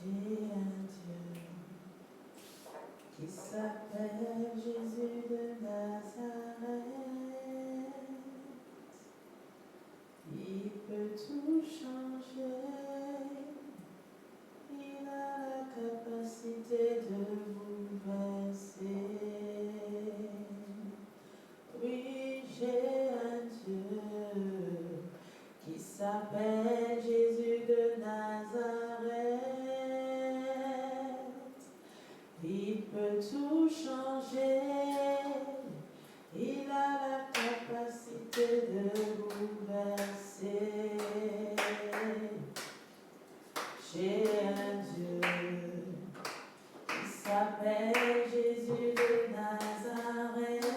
J'ai un Dieu qui s'appelle Jésus de Nazareth. Il peut tout changer. Il a la capacité de bouleverser. Oui, j'ai un Dieu qui s'appelle Jésus de Nazareth. Il peut tout changer. Il a la capacité de bouleverser. J'ai un Dieu qui s'appelle Jésus de Nazareth.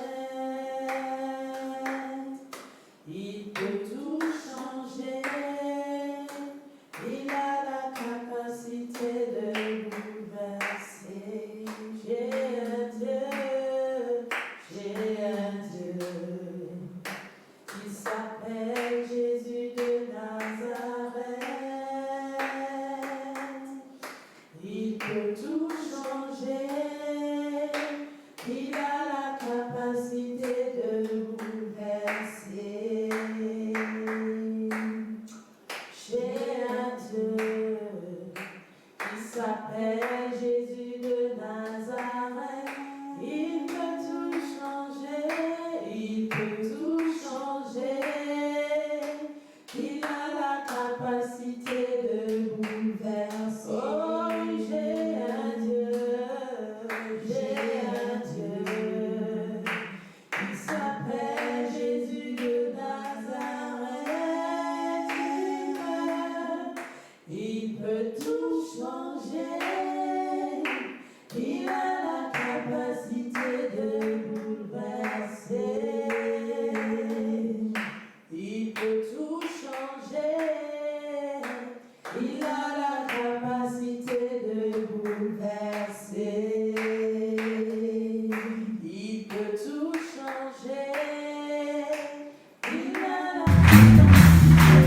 Il peut tout changer. Il a la capacité de bouleverser. J'ai un Dieu qui s'appelle Jésus de Nazareth. Il peut tout changer. Il a la capacité de bouleverser. J'ai un Dieu qui s'appelle Jésus de Nazareth. Il peut tout changer. Il peut tout changer. Il a la capacité de bouleverser. Oh, j'ai un Dieu qui s'appelle Jésus de Nazareth. Il peut tout changer. Il a la capacité de bouleverser. Il peut tout changer. Il a la capacité de bouleverser. Il peut tout changer. Il a la capacité de bouleverser.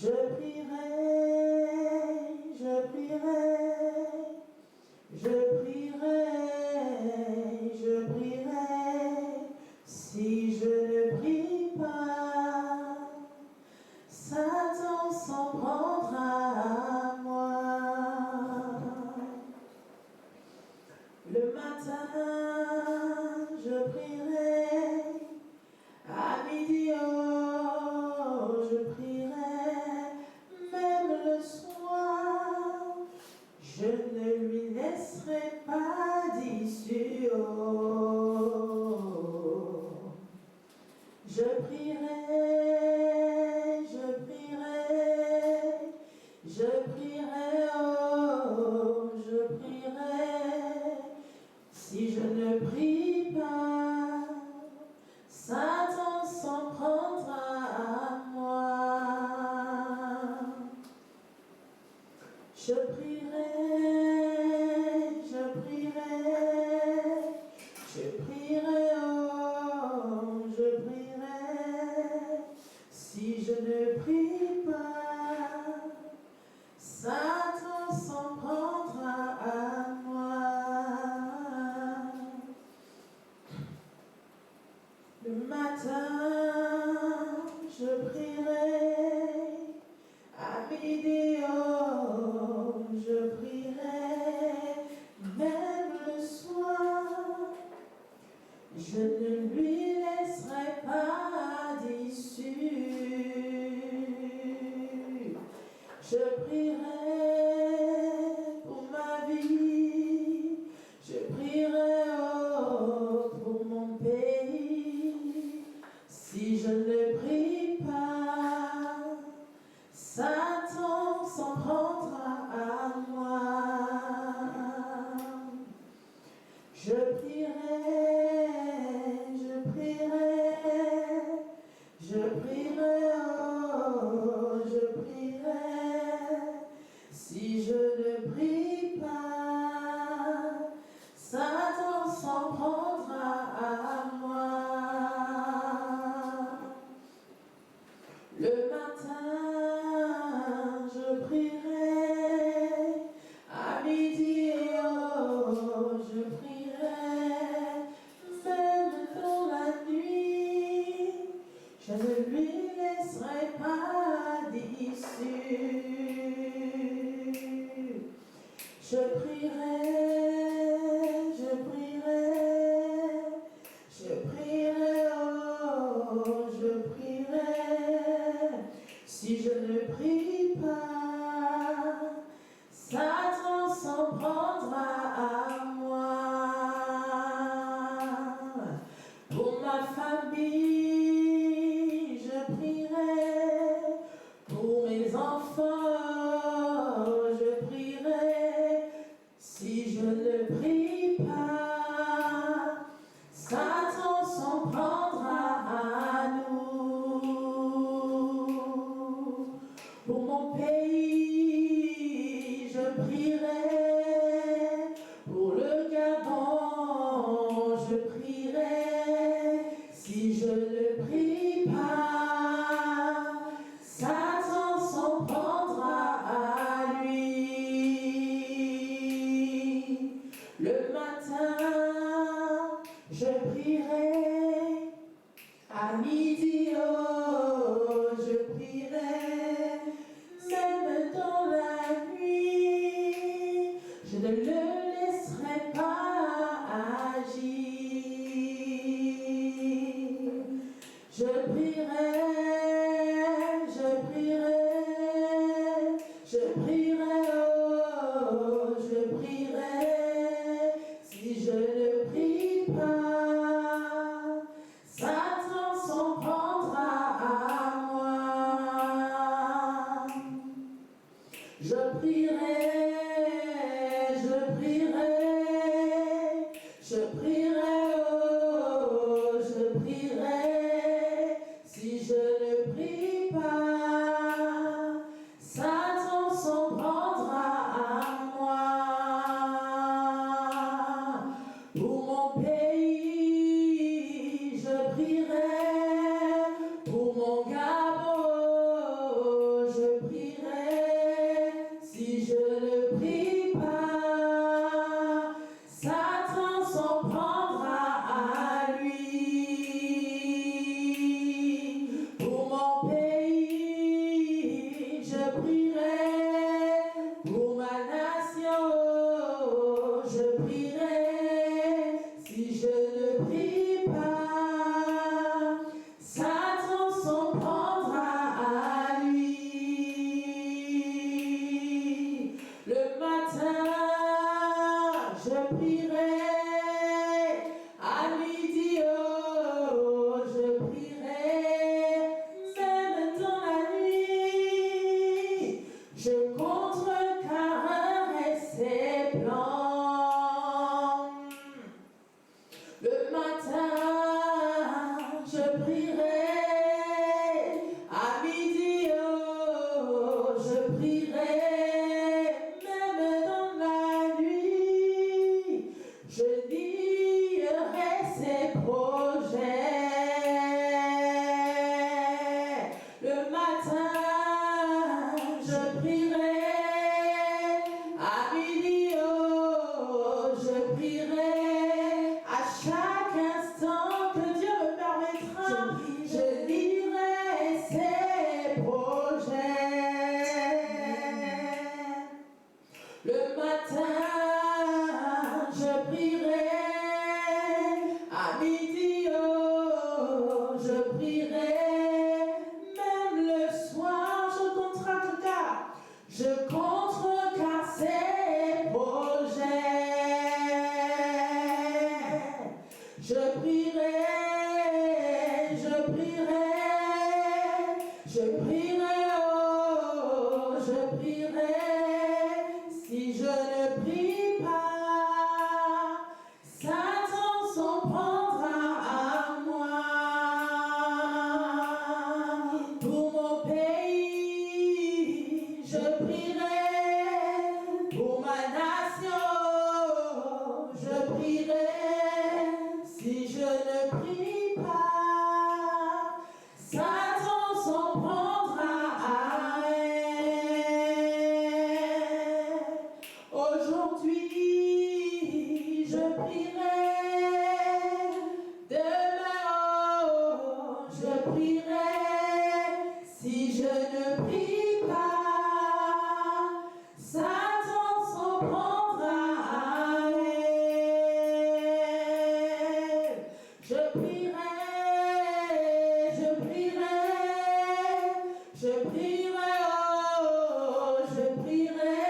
Je prierai, je prierai, je prierai, je prierai. Si je ne prie pas, Satan s'en prendra à moi. Le matin, je prierai, à midi, oh, je prierai, même le soir, je ne lui laisserai pas d'issue. Oh. Je prierai, je prierai, je prierai, oh, je prierai. Si je ne prie pas, Satan s'en prendra à moi. Je prierai, je prierai, je prierai, oh, je prierai. Si je ne prie pas, Satan s'en prendra à moi. Le matin, je prierai, à midi, oh, je prierai, même le soir, je ne lui laisserai pas d'issue. Je prierai pour ma vie, je prierai, oh, pour mon pays. Si je ne prie pas, Satan s'en prendra à moi. Je prierai, je prierai, je prierai, oh, je prierai. Si je ne prie pas, Satan s'en prendra à moi. Le matin, je prierai, à midi, oh, je prierai, même dans la nuit, je ne lui laisserai pas d'issue. Je prierai, je prierai, je prierai, oh, je prierai. Si je ne prie pas, Satan s'en prendra à moi. Pour ma famille, je prierai. Pour mes enfants, je prierai. Si je ne prie pas, Satan s'en prendra à nous. Pour mon pays, je prierai. Pour le Gabon, je prierai. Si je ne prie pas, Satan s'en prendra à lui. Le matin, je prierai. À midi, oh, je prierai. Même dans la nuit, je ne le laisserai pas agir. Je prierai, je prierai, je prierai, oh, je prierai. Si je ne prie pas, Satan s'en prendra à moi. Je prierai, je prierai, je prierai, oh, je prierai. Si je matin, je prierai. À midi, oh, je prierai. Même dans la nuit, je lierai ses projets. Le matin, je prierai. À midi, oh, je prierai. À chaque instant que Dieu me permettra, je lirai ses projets. Le matin, je prierai. À midi, oh, je prierai. Même le soir, je contrecarre. Je contrecarre ses projets. Je prierai, je prierai, je prierai, oh, je prierai. Si je ne prie pas, Satan s'en prendra à moi. Pour mon pays, je prierai. Pour ma nation, je prierai. Si je ne prie pas, Satan s'en prendra à elle. Aujourd'hui, je prierai. Demain, oh, je prierai. Si je ne prie pas, Satan s'en prendra à elle. Je prierai, je prierai, je prierai, oh, je prierai.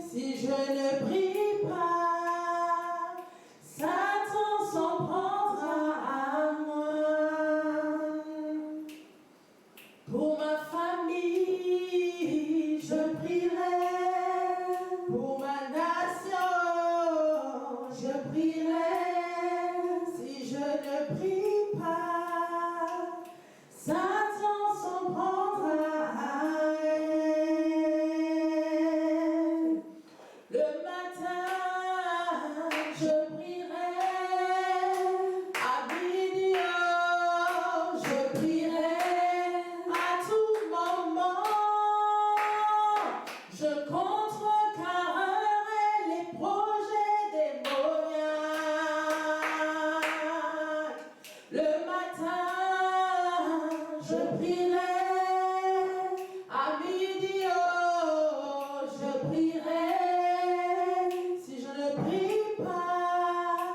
Si je ne prie pas, Satan s'en prendra à moi. Pour ma famille, je prierai. Pour ma nation, je prierai. Si je ne prie pas, Satan s'en prendra à elle. Le matin, je prierai. À midi, oh, je prierai. À tout moment, je contrecarrerai les projets démoniaques. Le matin, je prierai. À midi, oh, je prierai. Si je ne prie pas,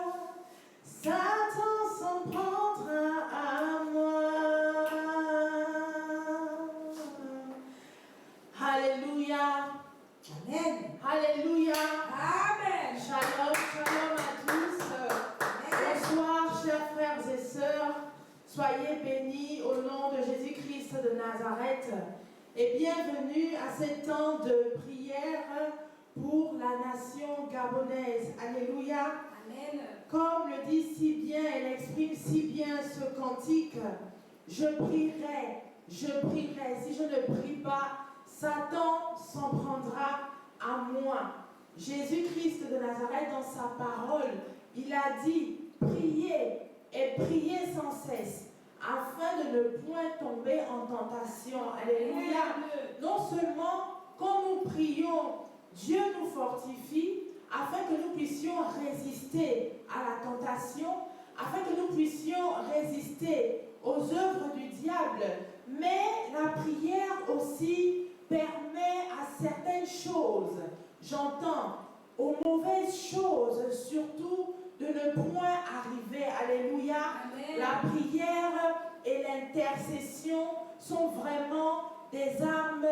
Satan s'en prendra à moi. Alléluia. Amen. Alléluia. Amen. Shalom, shalom à tous. Bonsoir, chers frères et sœurs. Soyez bénis au nom de Jésus-Christ de Nazareth et bienvenue à ce temps de prière pour la nation gabonaise. Alléluia. Amen. Comme le dit si bien, elle exprime si bien ce cantique, je prierai, je prierai. Si je ne prie pas, Satan s'en prendra à moi. Jésus-Christ de Nazareth, dans sa parole, il a dit, priez et priez sans cesse, afin de ne point tomber en tentation. Alléluia. Non seulement quand nous prions, Dieu nous fortifie, afin que nous puissions résister à la tentation, afin que nous puissions résister aux œuvres du diable. Mais la prière aussi permet à certaines choses, j'entends, aux mauvaises choses surtout, de ne point arriver. Alléluia. Amen. La prière et l'intercession sont vraiment des armes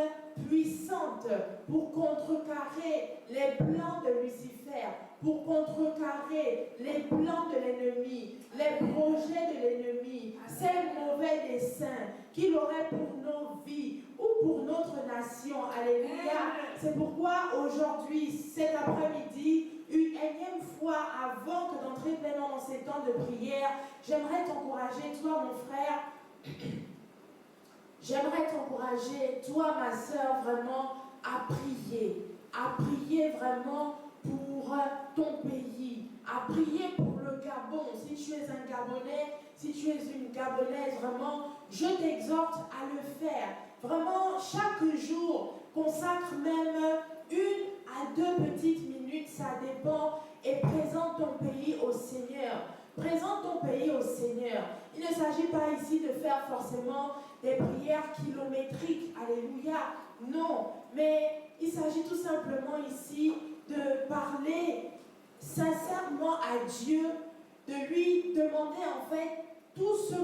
puissantes pour contrecarrer les plans de Lucifer, pour contrecarrer les plans de l'ennemi, les projets de l'ennemi, ces mauvais desseins qu'il aurait pour nos vies ou pour notre nation. Alléluia. C'est pourquoi aujourd'hui, cet après-midi, une énième fois, avant que d'entrer pleinement dans ces temps de prière, j'aimerais t'encourager, toi mon frère, j'aimerais t'encourager, toi ma soeur, vraiment à prier vraiment pour ton pays, à prier pour le Gabon. Si tu es un Gabonais, si tu es une Gabonaise, vraiment, je t'exhorte à le faire. Vraiment, chaque jour, consacre même 1 à 2 petites minutes, ça dépend, et présente ton pays au Seigneur. Présente ton pays au Seigneur. Il ne s'agit pas ici de faire forcément des prières kilométriques, alléluia, non, mais il s'agit tout simplement ici de parler sincèrement à Dieu, de lui demander en fait tout ce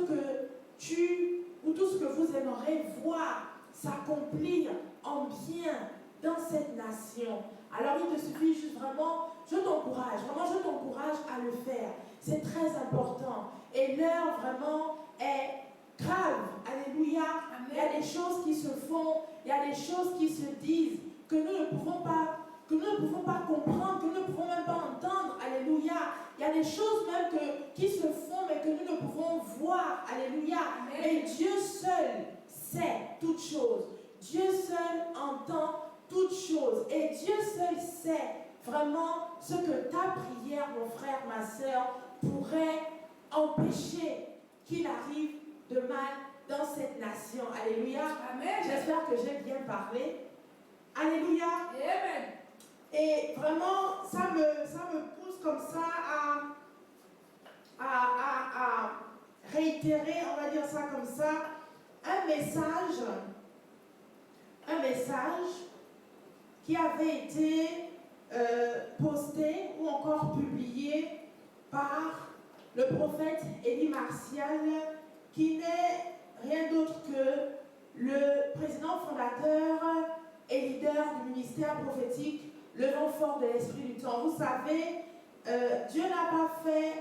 que vous aimeriez voir s'accomplir en bien dans cette nation. Alors il te suffit juste vraiment, je t'encourage à le faire. C'est très important. Et l'heure vraiment est grave. Alléluia. Amen. Il y a des choses qui se font, il y a des choses qui se disent que nous ne pouvons pas comprendre, que nous ne pouvons même pas entendre. Alléluia. Il y a des choses même qui se font, mais que nous ne pouvons voir. Alléluia. Amen. Et Dieu seul sait toutes choses. Dieu seul entend toutes choses. Et Dieu seul sait vraiment ce que ta prière, mon frère, ma soeur, pourrait empêcher qu'il arrive de mal dans cette nation. Alléluia. Amen. J'espère que j'ai bien parlé. Alléluia. Amen. Et vraiment, ça me pousse comme ça à réitérer, on va dire ça comme ça, un message qui avait été posté ou encore publié par le prophète Élie Martial, qui n'est rien d'autre que le président fondateur et leader du ministère prophétique Le Vent Fort de l'Esprit du Temps. Vous savez, Dieu n'a pas fait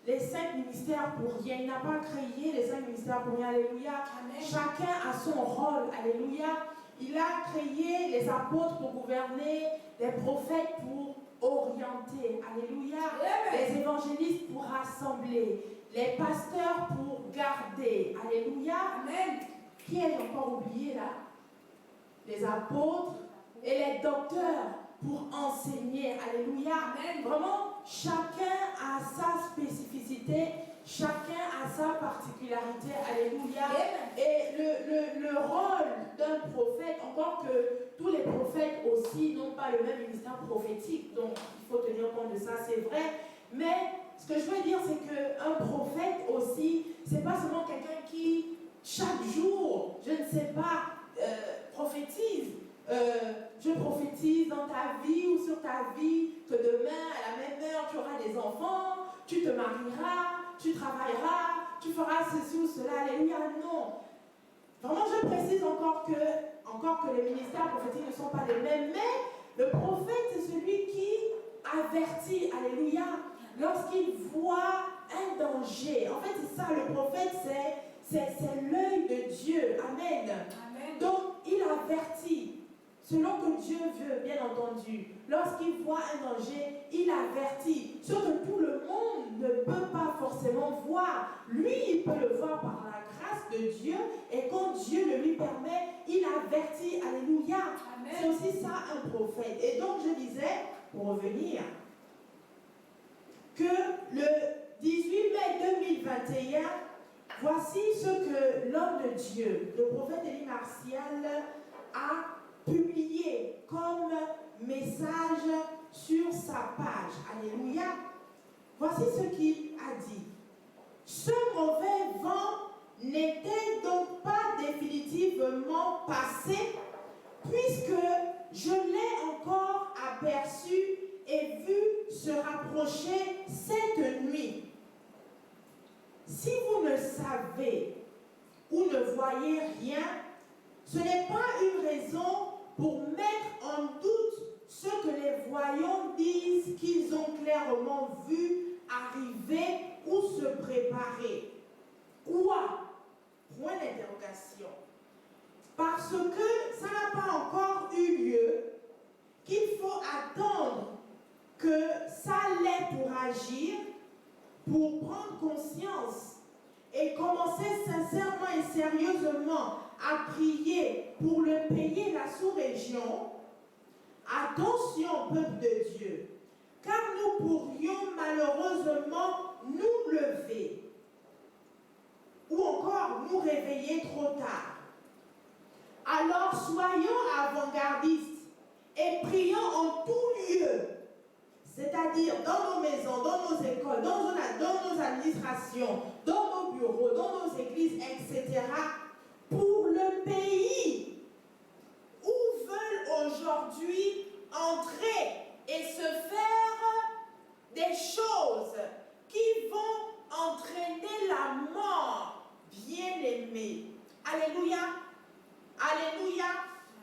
les 5 ministères pour rien. Il n'a pas créé les 5 ministères pour rien. Alléluia. Amen. Chacun a son rôle. Alléluia. Il a créé les apôtres pour gouverner, les prophètes pour orienter. Alléluia. Amen. Les évangélistes pour rassembler, les pasteurs pour garder. Alléluia. Amen. Qui ai-je encore oublié là? Les apôtres et les docteurs pour enseigner. Alléluia. Amen. Vraiment, chacun a sa spécificité, chacun a sa particularité. Alléluia. Amen. Et le rôle d'un prophète, encore que tous les prophètes aussi n'ont pas le même ministère prophétique, donc il faut tenir compte de ça, c'est vrai. Mais ce que je veux dire, c'est qu'un prophète aussi, c'est pas seulement quelqu'un qui, chaque jour, je ne sais pas, prophétise. Je prophétise dans ta vie ou sur ta vie que demain, à la même heure, tu auras des enfants, tu te marieras, tu travailleras, tu feras ceci ou cela. Alléluia, non. Vraiment, je précise encore que les ministères prophétiques ne sont pas les mêmes, mais le prophète, c'est celui qui avertit. Alléluia. Lorsqu'il voit un danger. En fait, c'est ça, le prophète, c'est l'œil de Dieu. Amen. Amen. Donc, il avertit. Selon que Dieu veut, bien entendu. Lorsqu'il voit un danger, il avertit. Ce que tout le monde ne peut pas forcément voir. Lui, il peut le voir par la grâce de Dieu. Et quand Dieu le lui permet, il avertit. Alléluia. Amen. C'est aussi ça un prophète. Et donc, je disais, pour revenir, que le 18 mai 2021, voici ce que l'homme de Dieu, le prophète Élie Martial, a publié comme message sur sa page. Alléluia. Voici ce qu'il a dit. Ce mauvais vent n'était donc pas définitivement passé, puisque je l'ai encore aperçu et vu se rapprocher cette nuit. Si vous ne savez ou ne voyez rien, ce n'est pas une raison pour mettre en doute ce que les voyants disent qu'ils ont clairement vu arriver ou se préparer. Quoi? Point d'interrogation. Parce que ça n'a pas encore eu lieu, qu'il faut attendre que ça pour agir, pour prendre conscience et commencer sincèrement et sérieusement à prier pour le pays, la sous-région, attention, peuple de Dieu, car nous pourrions malheureusement nous lever ou encore nous réveiller trop tard. Alors soyons avant-gardistes et prions en tout lieu, c'est-à-dire dans nos maisons, dans nos écoles, dans nos administrations, dans nos bureaux, dans nos églises, etc., pour le pays où veulent aujourd'hui entrer et se faire des choses qui vont entraîner la mort, bien-aimés. Alléluia. Alléluia.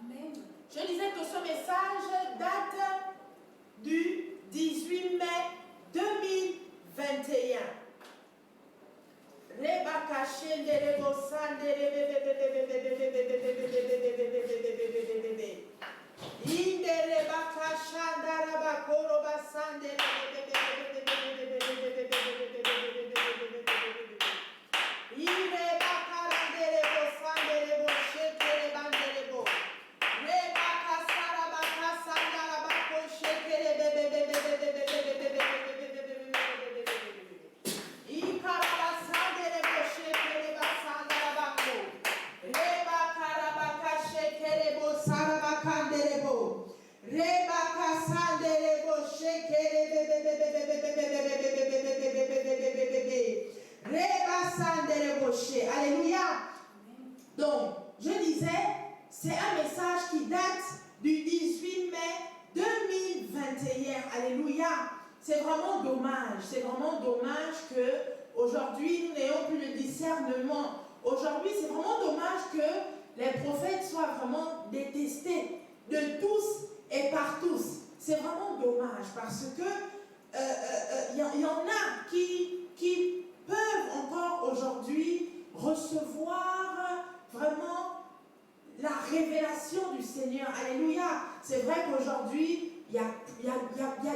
Amen. Je disais que ce message date du 18 mai 2021. Alléluia. Donc, je disais, c'est un message qui date du 18 mai 2021. Alléluia. C'est vraiment dommage. C'est vraiment dommage que aujourd'hui nous n'ayons plus le discernement. Aujourd'hui, c'est vraiment dommage que les prophètes soient vraiment détestés de tous et par tous. C'est vraiment dommage parce que y en a qui peuvent encore aujourd'hui recevoir vraiment la révélation du Seigneur. Alléluia. C'est vrai qu'aujourd'hui, il y a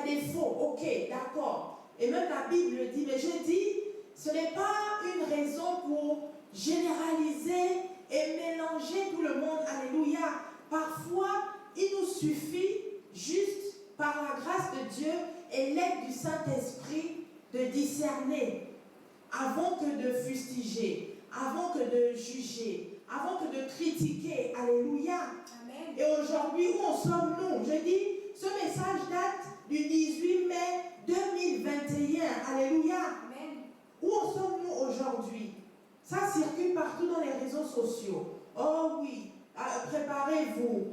des faux. Ok, d'accord. Et même la Bible le dit. Mais je dis, ce n'est pas une raison pour généraliser et mélanger tout le monde. Alléluia. Parfois, il nous suffit juste par la grâce de Dieu et l'aide du Saint-Esprit de discerner avant que de fustiger, avant que de juger, avant que de critiquer. Alléluia. Amen. Et aujourd'hui, où en sommes-nous? Je dis, ce message date du 18 mai 2021. Alléluia. Amen. Où en sommes-nous aujourd'hui? Ça circule partout dans les réseaux sociaux. Oh oui, préparez-vous,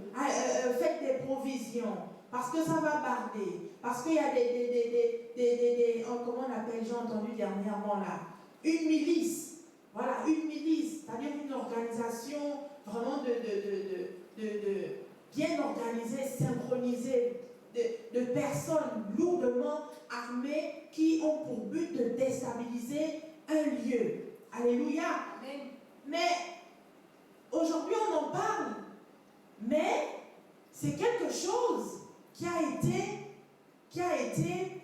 faites des provisions, parce que ça va barder, parce qu'il y a comment on appelle, j'ai entendu dernièrement là, une milice. Voilà, une milice, c'est-à-dire une organisation vraiment bien organisée, synchronisée, de personnes lourdement armées qui ont pour but de déstabiliser un lieu. Alléluia. Amen. Mais aujourd'hui on en parle, mais c'est quelque chose qui a été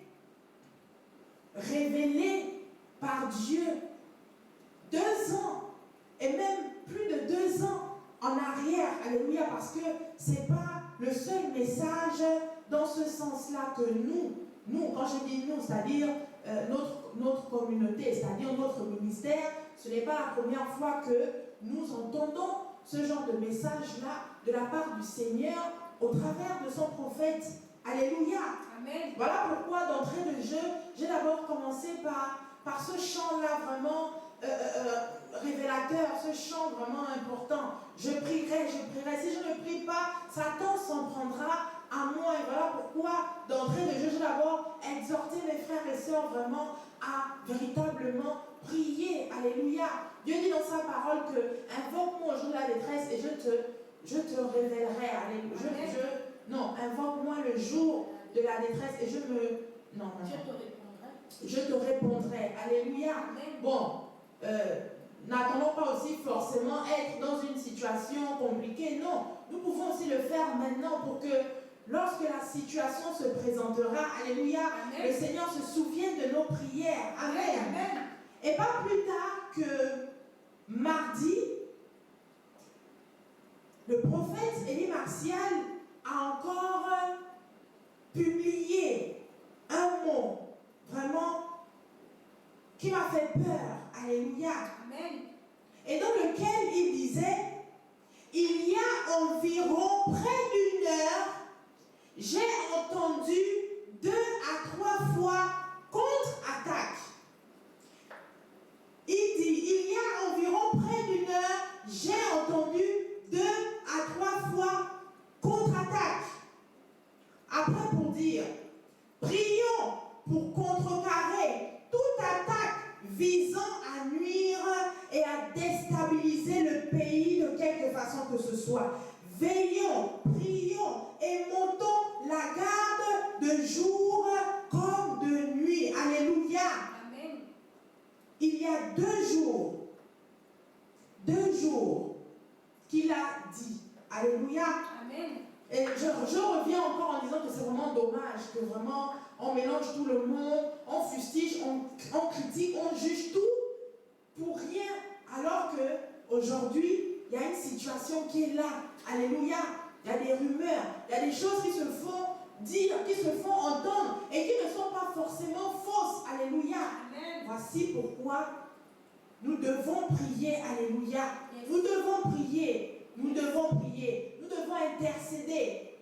révélé par Dieu 2 ans et même plus de 2 ans en arrière. Alléluia, parce que c'est pas le seul message dans ce sens-là que nous, quand je dis nous, c'est-à-dire notre communauté, c'est-à-dire notre ministère, ce n'est pas la première fois que nous entendons ce genre de message-là de la part du Seigneur au travers de son prophète. Alléluia. Amen. Voilà pourquoi d'entrée de jeu, j'ai d'abord commencé par ce chant-là vraiment révélateur, ce chant vraiment important. Je prierai. Si je ne prie pas, Satan s'en prendra à moi. Et voilà pourquoi d'entrée de jeu, j'ai d'abord exhorté mes frères et sœurs vraiment à véritablement prier. Alléluia. Dieu dit dans sa parole que invoque-moi au jour de la détresse et je te révélerai. Alléluia. Non, invoque-moi le jour de la détresse et je te répondrai. Alléluia. Amen. Bon, n'attendons pas aussi forcément être dans une situation compliquée. Non, nous pouvons aussi le faire maintenant pour que lorsque la situation se présentera, alléluia, Amen. le Seigneur se souvient de nos prières. Amen. Amen. Et pas plus tard que mardi, le prophète Élie Martial a encore publié un mot vraiment qui m'a fait peur. Alléluia. Amen. Et dans lequel il disait, il y a environ près d'une heure, j'ai entendu 2 à 3 fois contre-attaque. Il dit, il y a environ près d'une heure, j'ai entendu 2 à 3 fois contre-attaque. Après pour dire, prions pour contrecarrer toute attaque visant à nuire et à déstabiliser le pays de quelque façon que ce soit. Veillons, prions et montons la garde de jour comme de nuit. Alléluia. Amen. Il y a 2 jours qu'il a dit. Alléluia. Amen. Et je reviens encore en disant que c'est vraiment dommage, que vraiment on mélange tout le monde, on fustige, on critique, on juge tout pour rien. Alors qu'aujourd'hui, il y a une situation qui est là. Alléluia. Il y a des rumeurs, il y a des choses qui se font dire, qui se font entendre et qui ne sont pas forcément fausses. Alléluia. Amen. Voici pourquoi nous devons prier. Alléluia. Yes. Nous devons prier. Nous devons prier. Nous devons intercéder.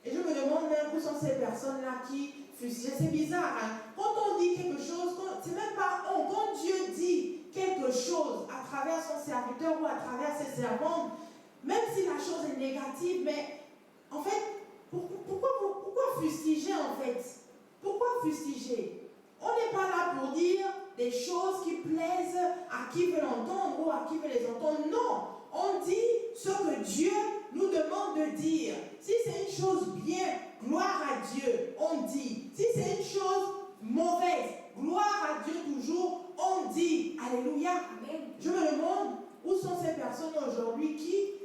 Et je me demande même où sont ces personnes-là qui fustigent. C'est bizarre, hein? Quand on dit quelque chose, c'est même pas on. Quand Dieu dit quelque chose à travers son serviteur ou à travers ses servantes, même si la chose est négative, mais en fait, pourquoi fustiger en fait? Pourquoi fustiger? On n'est pas là pour dire des choses qui plaisent à qui veut l'entendre ou à qui veut les entendre. Non, on dit ce que Dieu nous demande de dire. Si c'est une chose bien, gloire à Dieu, on dit. Si c'est une chose mauvaise, gloire à Dieu toujours, on dit. Alléluia. Amen. Je me demande où sont ces personnes aujourd'hui qui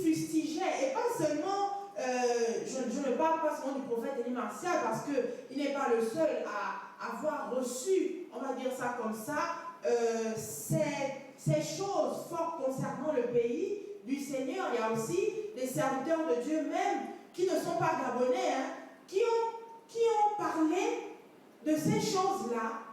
fustigeaient. Et pas seulement, je ne parle pas seulement du prophète Élie Martial parce qu'il n'est pas le seul à avoir reçu, on va dire ça comme ça, ces choses fortes concernant le pays du Seigneur. Il y a aussi des serviteurs de Dieu même qui ne sont pas gabonais, hein, qui ont parlé de ces choses-là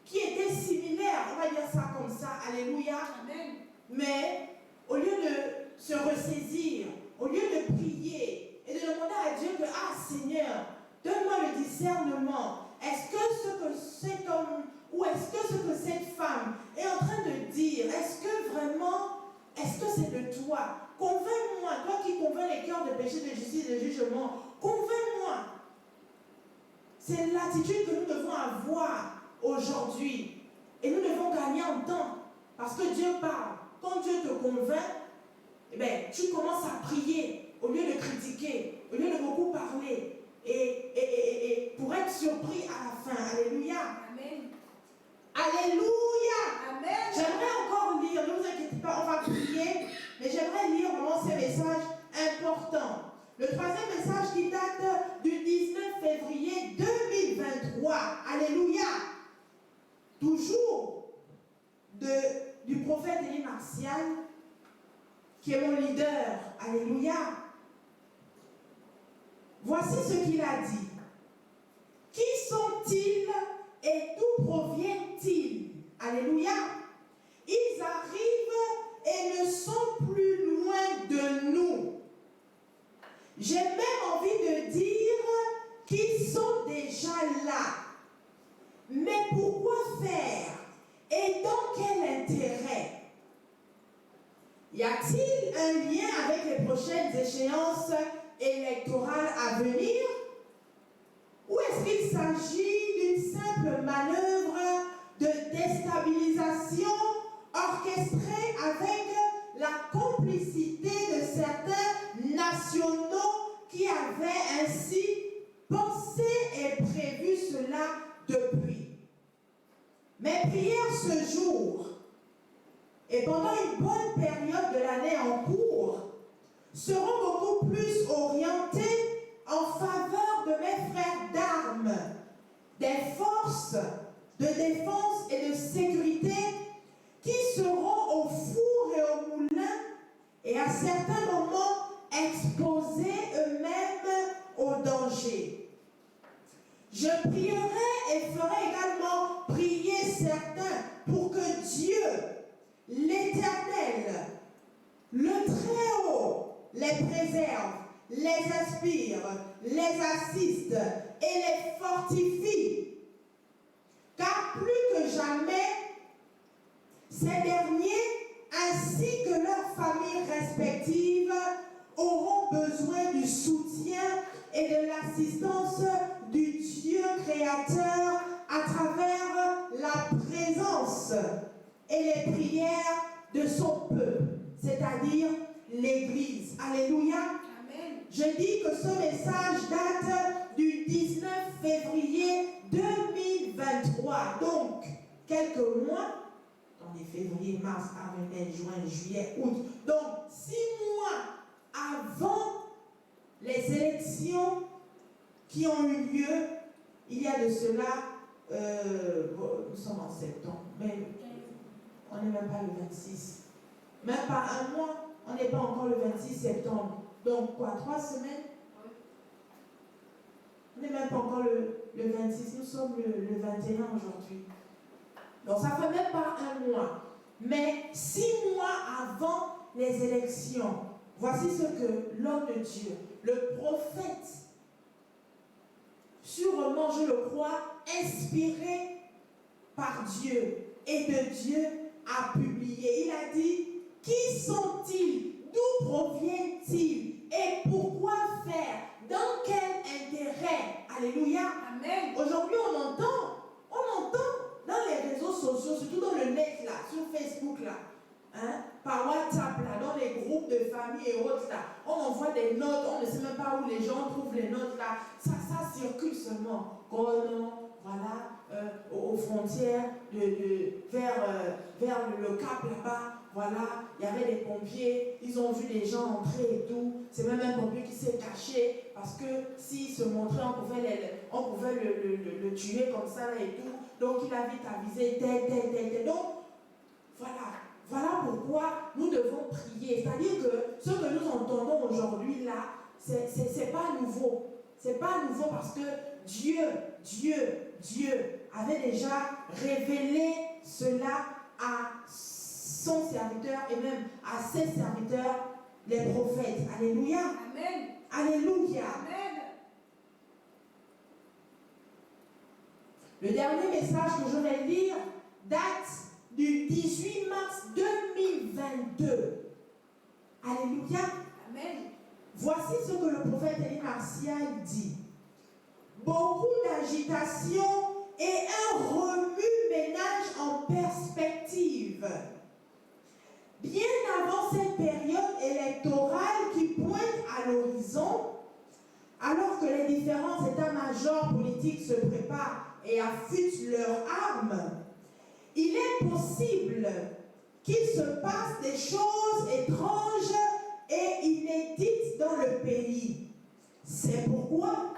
qui étaient similaires, on va dire ça comme ça, alléluia. Amen. Mais au lieu de se ressaisir, au lieu de prier et de demander à Dieu que, ah Seigneur, donne-moi le discernement. Est-ce que ce que cet homme ou est-ce que ce que cette femme est en train de dire, est-ce que c'est de toi? Convainc-moi, toi qui convainc les cœurs de péché, de justice, de jugement, convainc-moi. C'est l'attitude que nous devons avoir aujourd'hui. Et nous devons gagner en temps. Parce que Dieu parle. Quand Dieu te convainc, eh bien, tu commences à prier au lieu de critiquer, au lieu de beaucoup parler. Et pour être surpris à la fin. Alléluia. Amen. Alléluia. Amen. J'aimerais encore lire, ne vous inquiétez pas, on va prier, mais j'aimerais lire vraiment ces messages importants. Le 3e message qui date du 19 février 2023. Alléluia. Toujours du prophète Élie Martial, qui est mon leader. Alléluia. Voici ce qu'il a dit. Qui sont-ils et d'où proviennent-ils? Alléluia. Ils arrivent et ne sont plus loin de nous. J'ai même envie de dire qu'ils sont déjà là. Mais pourquoi faire? Et dans quel intérêt? Y a-t-il un lien avec les prochaines échéances électorales à venir? Ou est-ce qu'il s'agit d'une simple manœuvre de déstabilisation orchestrée avec la complicité de certains nationaux qui avaient ainsi pensé et prévu cela depuis? Mes prières ce jour et pendant une bonne période de l'année en cours seront beaucoup plus orientés en faveur de mes frères d'armes, des forces de défense et de sécurité qui seront au four et au moulin et à certains moments exposés eux-mêmes au danger. Je prierai et ferai également prier certains pour que Dieu, l'Éternel, le Très-Haut, les préserve, les inspire, les assiste et les fortifie. Car plus que jamais, ces derniers, ainsi que leurs familles respectives, auront besoin du soutien et de l'assistance du Dieu créateur à travers la présence et les prières de son peuple, c'est-à-dire l'Église. Alléluia. Amen. Je dis que ce message date du 19 février 2023, donc quelques mois. On est février, mars, avril, mai, juin, juillet, août. Donc, 6 mois avant les élections qui ont eu lieu, il y a de cela, nous sommes en septembre, mais on n'est même pas le 26. Même pas un mois, on n'est pas encore le 26 septembre. Donc, quoi, 3 semaines? On n'est même pas encore le 26, nous sommes le 21 aujourd'hui. Donc ça ne fait même pas un mois. Mais 6 mois avant les élections, voici ce que l'homme de Dieu, le prophète, sûrement, je le crois, inspiré par Dieu et de Dieu, a publié. Il a dit, qui sont-ils? D'où proviennent-ils? Et pourquoi faire? Dans quel intérêt? Alléluia. Amen. Aujourd'hui, on entend dans les réseaux sociaux, surtout dans le net là, sur Facebook là, hein, par WhatsApp là, dans les groupes de famille et autres là, on envoie des notes, on ne sait même pas où les gens trouvent les notes là, ça circule seulement. Oh non, voilà, aux frontières vers le Cap là-bas, voilà, il y avait des pompiers, ils ont vu des gens entrer et tout. C'est même un pompier qui s'est caché parce que s'il se montrait, on pouvait le tuer comme ça là et tout. Donc il a vite avisé tel. Donc voilà pourquoi nous devons prier. C'est-à-dire que ce que nous entendons aujourd'hui là, c'est pas nouveau. C'est pas nouveau parce que Dieu avait déjà révélé cela à son serviteur et même à ses serviteurs, les prophètes. Alléluia. Amen. Alléluia. Amen. Le dernier message que je vais lire date du 18 mars 2022. Alléluia. Amen. Voici ce que le prophète Élie Martial dit. Beaucoup d'agitation et un remue-ménage en perspective. Bien avant cette période électorale qui pointe à l'horizon, alors que les différents états-majors politiques se préparent et affûtent leurs armes, il est possible qu'il se passe des choses étranges et inédites dans le pays. C'est pourquoi,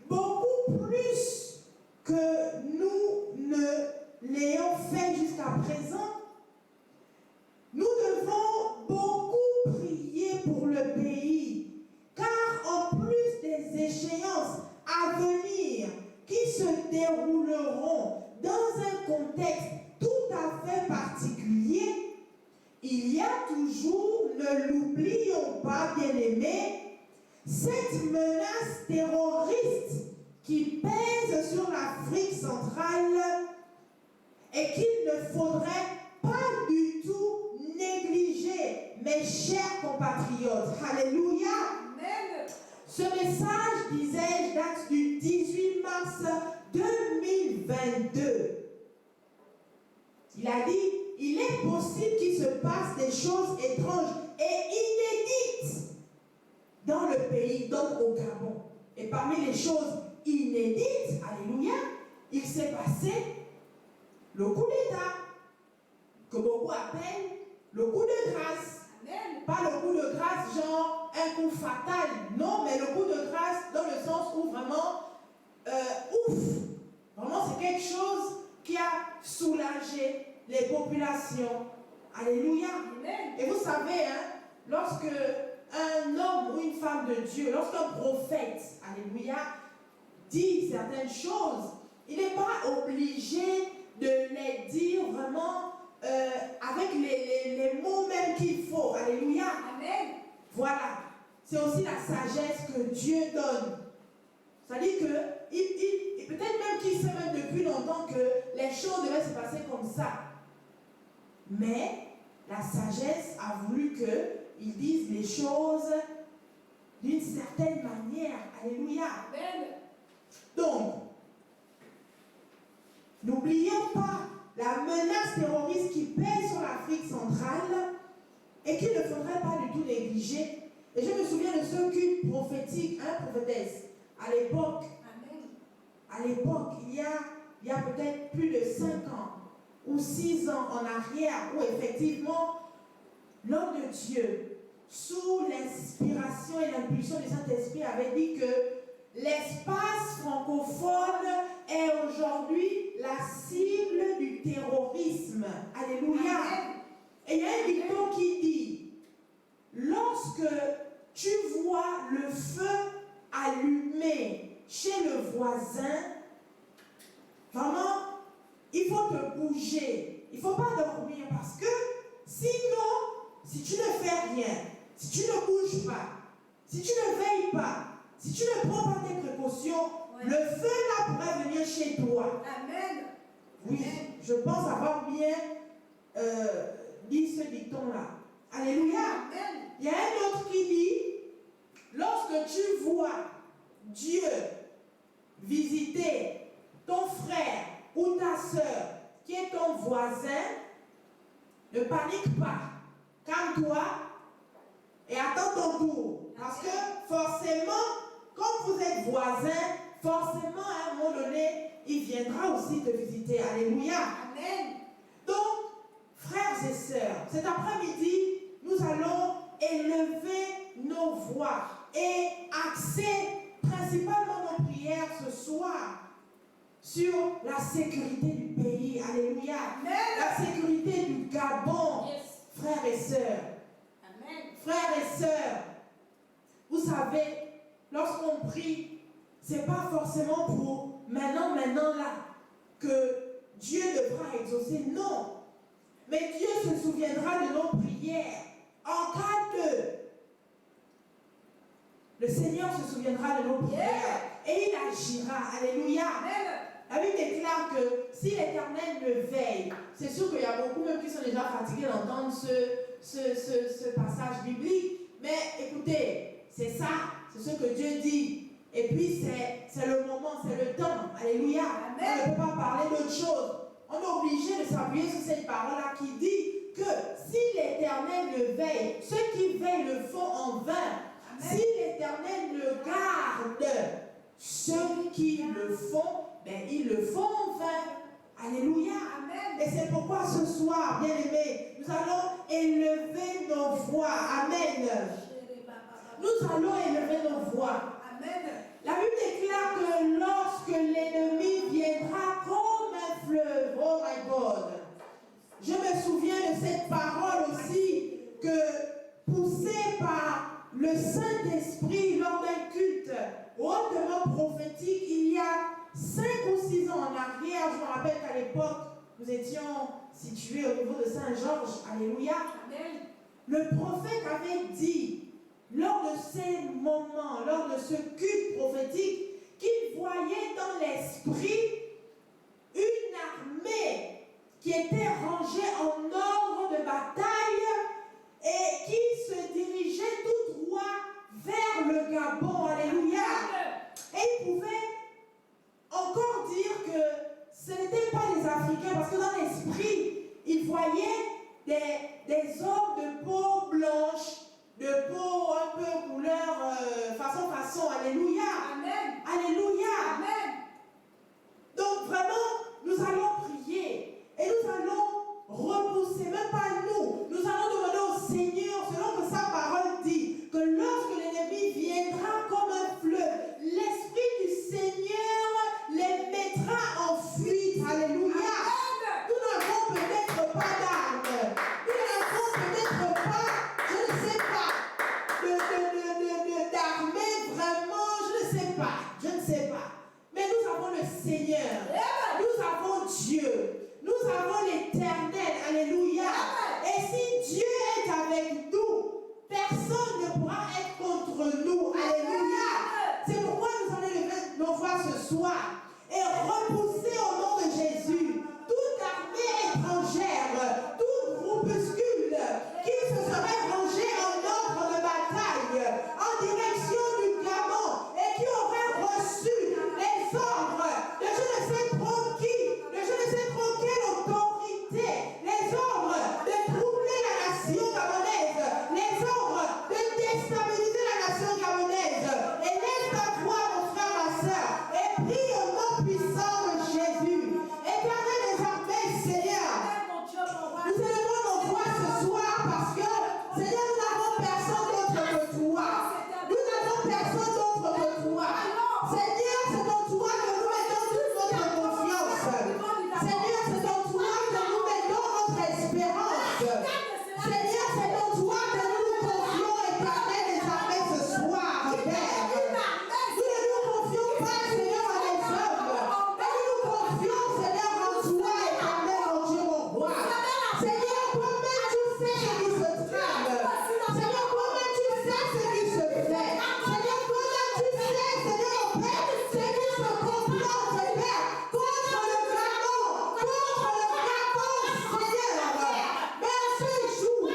beaucoup plus que nous ne l'ayons fait jusqu'à présent, nous devons beaucoup prier pour le pays, car en plus des échéances à venir qui se dérouleront dans un contexte tout à fait particulier, il y a toujours, ne l'oublions pas, bien-aimés, cette menace terroriste qui pèse sur l'Afrique centrale et qu'il ne faudrait pas du tout négliger, mes chers compatriotes. Alléluia. Amen. Ce message, disais-je, date du 18 mars 2022. Il a dit, il est possible qu'il se passe des choses étranges et inédites dans le pays, donc au Gabon. Et parmi les choses inédites, alléluia, il s'est passé le coup d'État, que beaucoup appellent le coup de grâce. Amen. Pas le coup de grâce, genre un coup fatal. Non, mais le coup de grâce dans le sens où vraiment, ouf, vraiment c'est quelque chose qui a soulagé les populations. Alléluia. Amen. Et vous savez, hein, lorsque un homme ou une femme de Dieu, lorsqu'un prophète, alléluia, dit certaines choses, il n'est pas obligé de les dire vraiment avec les mots même qu'il faut. Alléluia. Amen. Voilà. C'est aussi la sagesse que Dieu donne. C'est-à-dire que peut-être même qu'il sait même depuis longtemps que les choses devaient se passer comme ça. Mais la sagesse a voulu qu'ils disent les choses d'une certaine manière. Alléluia. Amen. Donc, n'oublions pas la menace terroriste qui pèse sur l'Afrique centrale et qu'il ne faudrait pas du tout négliger. Et je me souviens de ce culte prophétique, prophétesse, à l'époque. Amen. À l'époque, il y a peut-être plus de 5 ans ou 6 ans en arrière, où effectivement, l'homme de Dieu, sous l'inspiration et l'impulsion du Saint-Esprit, avait dit que l'espace francophone est aujourd'hui la cible du terrorisme. Alléluia. Amen. Et il y a un dicton qui dit, lorsque tu vois le feu allumé chez le voisin, vraiment, il faut te bouger. Il ne faut pas dormir parce que sinon, si tu ne fais rien, si tu ne bouges pas, si tu ne veilles pas, si tu ne prends pas tes précautions, Ouais. le feu là pourrait venir chez toi. Amen. Oui, je pense avoir bien dit ce dicton-là. Alléluia. Amen. Il y a un autre qui dit, lorsque tu vois Dieu visiter ton frère ou ta soeur qui est ton voisin, ne panique pas. Calme-toi et attends ton tour. Parce que forcément, comme vous êtes voisins, forcément à un moment donné, il viendra aussi te visiter. Alléluia. Amen. Donc, frères et sœurs, cet après-midi, nous allons élever nos voix et axer principalement nos prières ce soir sur la sécurité du pays. Alléluia. Amen. La sécurité du Gabon. Yes. Frères et sœurs, Amen. frères et sœurs, vous savez, lorsqu'on prie, c'est pas forcément pour maintenant là, que Dieu devra exaucer. Non. Mais Dieu se souviendra de nos prières. En cas de... Le Seigneur se souviendra de nos prières. Et il agira. Alléluia. Amen. La Bible déclare que si l'Éternel le veille, c'est sûr qu'il y a beaucoup même qui sont déjà fatigués d'entendre ce passage biblique. Mais écoutez, c'est ça, c'est ce que Dieu dit. Et puis c'est le moment, c'est le temps. Alléluia. Amen. On ne peut pas parler d'autre chose. On est obligé de s'appuyer sur cette parole-là qui dit que si l'Éternel le veille, ceux qui veillent le font en vain. Amen. Si l'Éternel le garde, ceux qui le font, ben ils le font en vain. Alléluia. Amen. Et c'est pourquoi ce soir, bien aimés, nous allons élever nos voix. Amen. Nous allons élever nos voix. Amen. La Bible déclare que lorsque l'ennemi viendra comme un fleuve, oh my God, je me souviens de cette parole aussi que poussée par le Saint-Esprit lors d'un culte hautement prophétique il y a 5 ou 6 ans en arrière. Je me rappelle qu'à l'époque, nous étions situés au niveau de Saint-Georges. Alléluia. Amen. Le prophète avait dit, lors de ces moments, lors de ce culte prophétique, qu'il voyait dans l'esprit une armée qui était rangée en ordre de bataille et qui se dirigeait tout droit vers le Gabon. Alléluia. Et il pouvait encore dire que ce n'étaient pas les Africains, parce que dans l'esprit, il voyait des hommes de peau blanche, de peau un peu couleur façon. Alléluia. Amen. Alléluia. Amen. Donc vraiment, nous allons prier et nous allons repousser peut-être pas d'armes. Nous n'avons peut-être pas, je ne sais pas, d'armée vraiment, je ne sais pas. Mais nous avons le Seigneur. Nous avons Dieu. Nous avons l'Éternel. Alléluia. Et si Dieu est avec nous, personne ne pourra être contre nous. Alléluia. C'est pourquoi nous allons lever nos voix ce soir et repousser au nom de Jésus toute armée étrangère, tout groupuscule qui se serait rangé en ordre de bataille en direction du diamant et qui aurait reçu les ordres de je ne sais trop qui, de je ne sais trop quelle autorité, les ordres de troubler la nation gabonaise, les ordres de déstabiliser la nation gabonaise. Élève ta voix, mon frère, ma soeur, et prie au nom puissant de Jésus. Éternel des armées, Seigneur, nous élevons nos voix ce soir parce que, Seigneur, nous n'avons personne d'autre que toi. Nous n'avons personne d'autre que toi. Seigneur, c'est en toi que nous mettons toute notre confiance. Seigneur, c'est en toi que nous mettons notre espérance. Seigneur, c'est en toi que nous nous confions, Éternel des armées, ce soir, Père. Nous ne nous confions pas, Seigneur, à des hommes, mais nous nous confions, Seigneur, en toi, Éternel, mon Dieu, mon roi. Seigneur, toi-même, tu sais ce qui se trame. Seigneur, toi-même, tu sais ce qui se fait. Seigneur, toi-même, tu sais, Seigneur, mon Père, ce qui se complante, Père, contre le dragon, Seigneur. Mais en ce jour,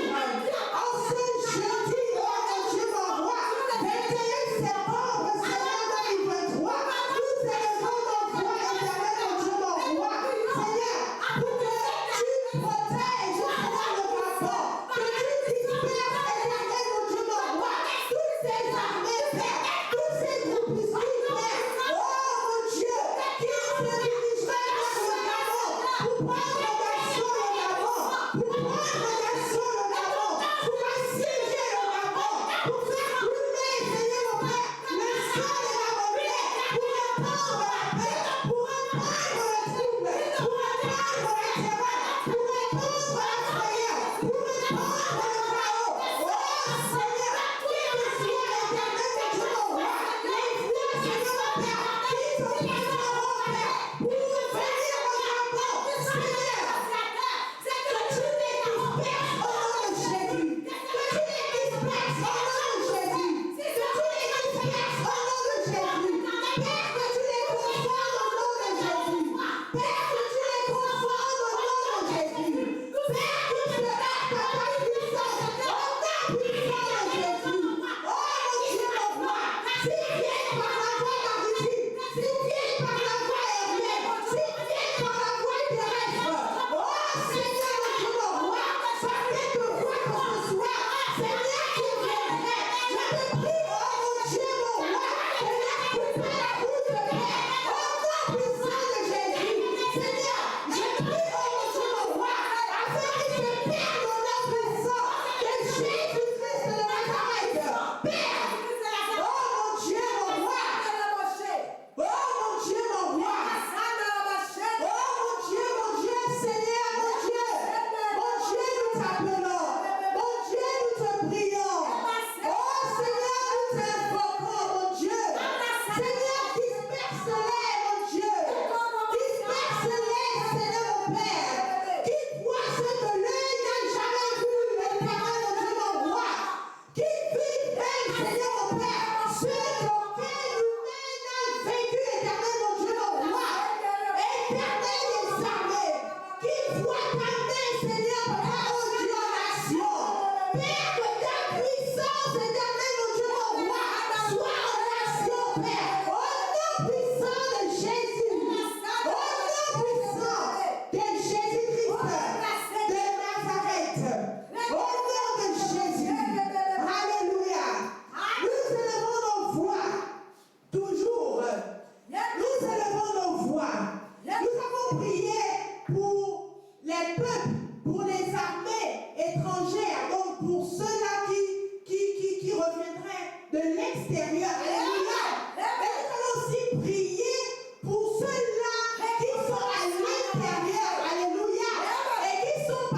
en ce jeudi, oh mon Dieu, mon roi, 21 septembre, Seigneur 2023, nous élevons nos voix, Éternel, mon Dieu, mon roi. Seigneur, pour que tu protèges, Seigneur, le dragon, que tu disperses, Éternel, mon Dieu, mon roi, toutes ces armées, Père, tous ces groupuscules, Père, oh mon Dieu, qui se dirigeraient vers le dragon, pour prendre d'assaut le dragon, pour prendre d'assaut le dragon, pour assiéger le dragon, pour faire brûler, Seigneur, mon Père, le sang des Gabonais, pour répandre la paix, pour répandre le trouble, pour répandre la terreur, pour répandre la frayeur, pour répandre le chaos. Oh Seigneur, qui que soit l'Éternel, mon Dieu, mon roi, les voix, Seigneur, mon Père, qui se présenteront, Père, pour venir au dragon, Seigneur, que tu les disperses au nom de Jésus, que tu les disperses au nom de Jésus, que tu les disperses au nom de Jésus, Père, que tu les confondes au nom de Jésus, Père, que tu les confondes au nom de Jésus, Père, que tu le mettes à ta puissance, au nom puissant de Jésus. Oh mon Dieu, mon roi, s'ils viennent par la voie maritime, s'ils viennent par la voie aérienne, s'ils viennent par la voie terrestre, oh Seigneur, mon Dieu, mon roi, par quelque voie que ce soit, Seigneur, tu viendrais. Je te prie, oh mon Dieu, mon roi, Seigneur, couper la route de Père, au nom puissant de Jésus. Seigneur, je prie, oh mon Dieu, mon roi, afin qu'ils se perdent au nom puissant de Jésus-Christ de Nazareth. Père, oh mon Dieu, mon roi, oh mon Dieu, mon roi, oh mon Dieu, Seigneur, mon Dieu, nous t'appelons, mon Dieu, nous te prions, oh Seigneur, nous t'invoquons, mon Dieu, Seigneur, disperse-les, mon Dieu, disperse-les, Seigneur, mon Père, qui voit ce que l'œil n'a jamais vu, Éternel, mon Dieu, mon roi, qui vit, Seigneur, mon Père, ce qu'aucun humain n'a vécu, Éternel, mon Dieu, mon roi, Éternel des armées, qui voit ta main, Seigneur, Papa, mon Dieu, en action. Père, que ta puissance, Éternel, mon Dieu, mon roi, soit en action, Père, au nom puissant de Jésus, au nom puissant de Jésus-Christ de Nazareth, au nom de Jésus. Alléluia. Nous élevons nos voix, toujours. Nous élevons nos voix. Nous avons prié pour les peuples, pour les armées étrangères, donc pour ceux-là qui reviendraient de l'extérieur. Alléluia. Mais nous allons aussi prier pour ceux-là qui sont à l'intérieur. Alléluia. Et qui sont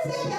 Puissant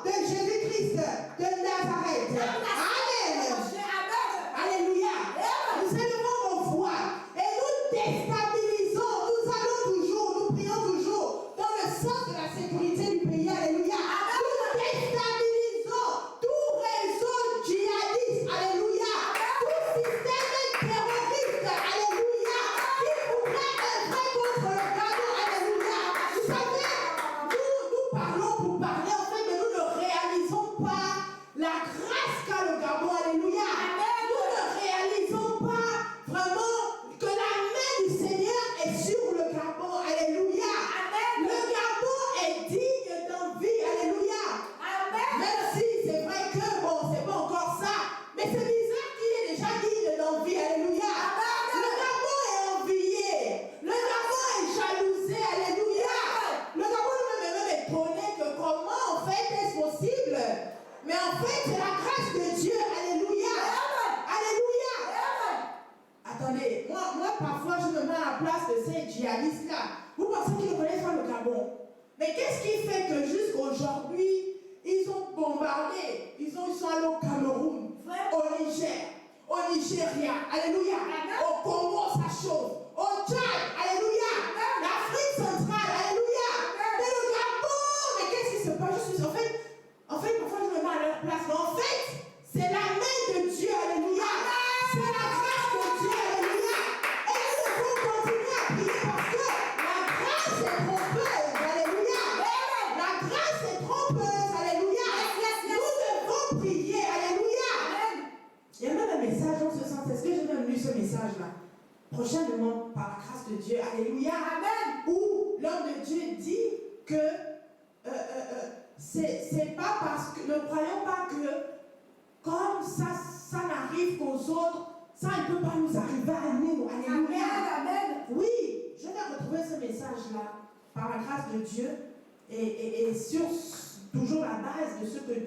de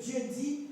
Jésus-Christ.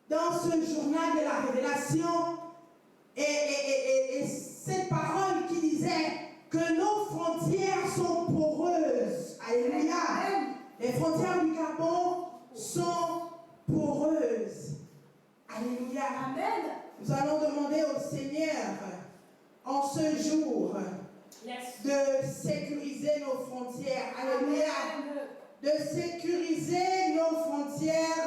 dans ce journal de la révélation et cette parole qui disait que nos frontières sont poreuses. Alléluia. Les frontières du Gabon sont poreuses. Alléluia. Amen. Nous allons demander au Seigneur en ce jour de sécuriser nos frontières. Alléluia. De sécuriser nos frontières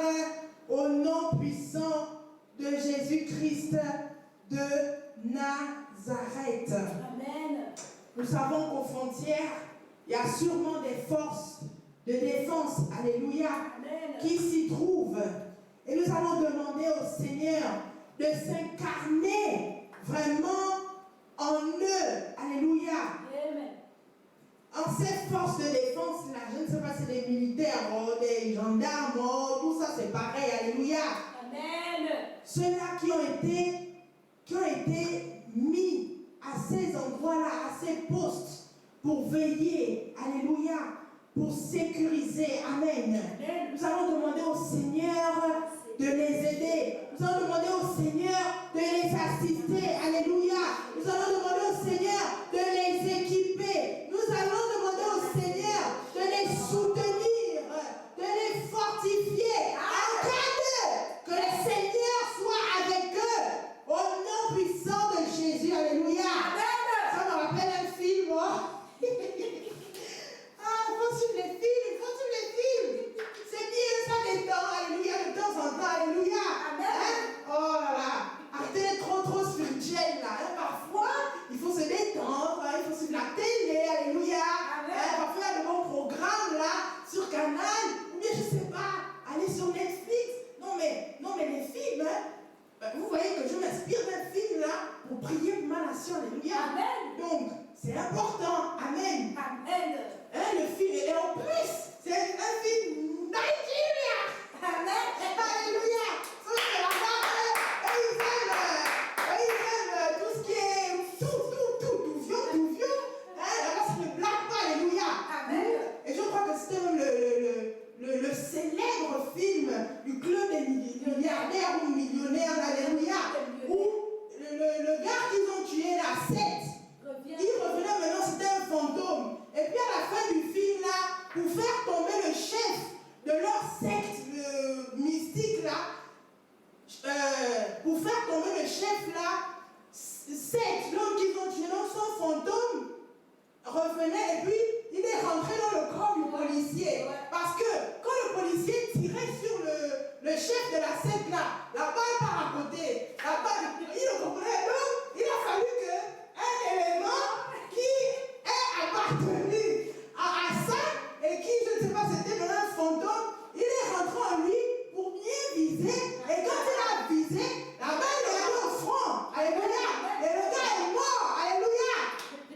au nom puissant de Jésus-Christ de Nazareth. Amen. Nous savons qu'aux frontières, il y a sûrement des forces de défense, alléluia, Amen. qui s'y trouvent. Et nous allons demander au Seigneur de s'incarner vraiment en eux, alléluia. Amen. En cette force de défense là, je ne sais pas si c'est des militaires, des gendarmes, tout ça c'est pareil, alléluia. Amen. Ceux-là qui ont été mis à ces endroits-là, à ces postes, pour veiller, alléluia, pour sécuriser, amen. Nous allons demander au Seigneur de les aider. Nous allons demander au Seigneur de les assister, alléluia. Nous allons demander au Seigneur de les équiper. Nous allons demander au Seigneur de les soutenir, de les fortifier. En cas de que le Seigneur soit avec eux, au nom puissant de Jésus, alléluia. Ça me rappelle un film, Ah, il faut suivre les films, C'est bien, ça détend, alléluia, de temps en temps, alléluia. Hein? Oh là là, arrêtez d'être trop spirituel là. Hein? Parfois, il faut se détendre, hein? Il faut suivre la télé, alléluia. Hein? Parfois, il y a de bons programmes là, sur Canal, ou bien je sais pas, aller sur Netflix. Non mais les films, hein? Vous voyez que je m'inspire d'un film là pour prier pour ma nation, alléluia. Amen. Donc, c'est important, amen. Amen. Hein, le film, et en plus, c'est un film Nigeria. Amen. Alléluia. Ça, c'est là-bas, ils aiment tout ce qui est tout vieux. Hein, là-bas, c'est le black pas, alléluia. Amen. Et je crois que c'était même le célèbre film du club des milliardaires ou millionnaires, alléluia, où le gars qu'ils ont tué, la 7, il revenait maintenant, c'était un fantôme. Et puis à la fin du film là, pour faire tomber le chef de leur secte mystique là, pour faire tomber le chef là, 7, l'homme qu'ils ont tué, son fantôme revenait et puis il est rentré dans le corps du policier. Parce que quand le policier tirait sur le chef de la secte là, la balle part à côté. La balle, il le comprenait. Donc, il a fallu qu'un élément qui est appartenu à ça et qui, je ne sais pas, c'était un fantôme, il est rentré en lui pour bien viser. Et quand il a visé, la balle est allée au front. Alléluia. Et le gars est mort. Alléluia.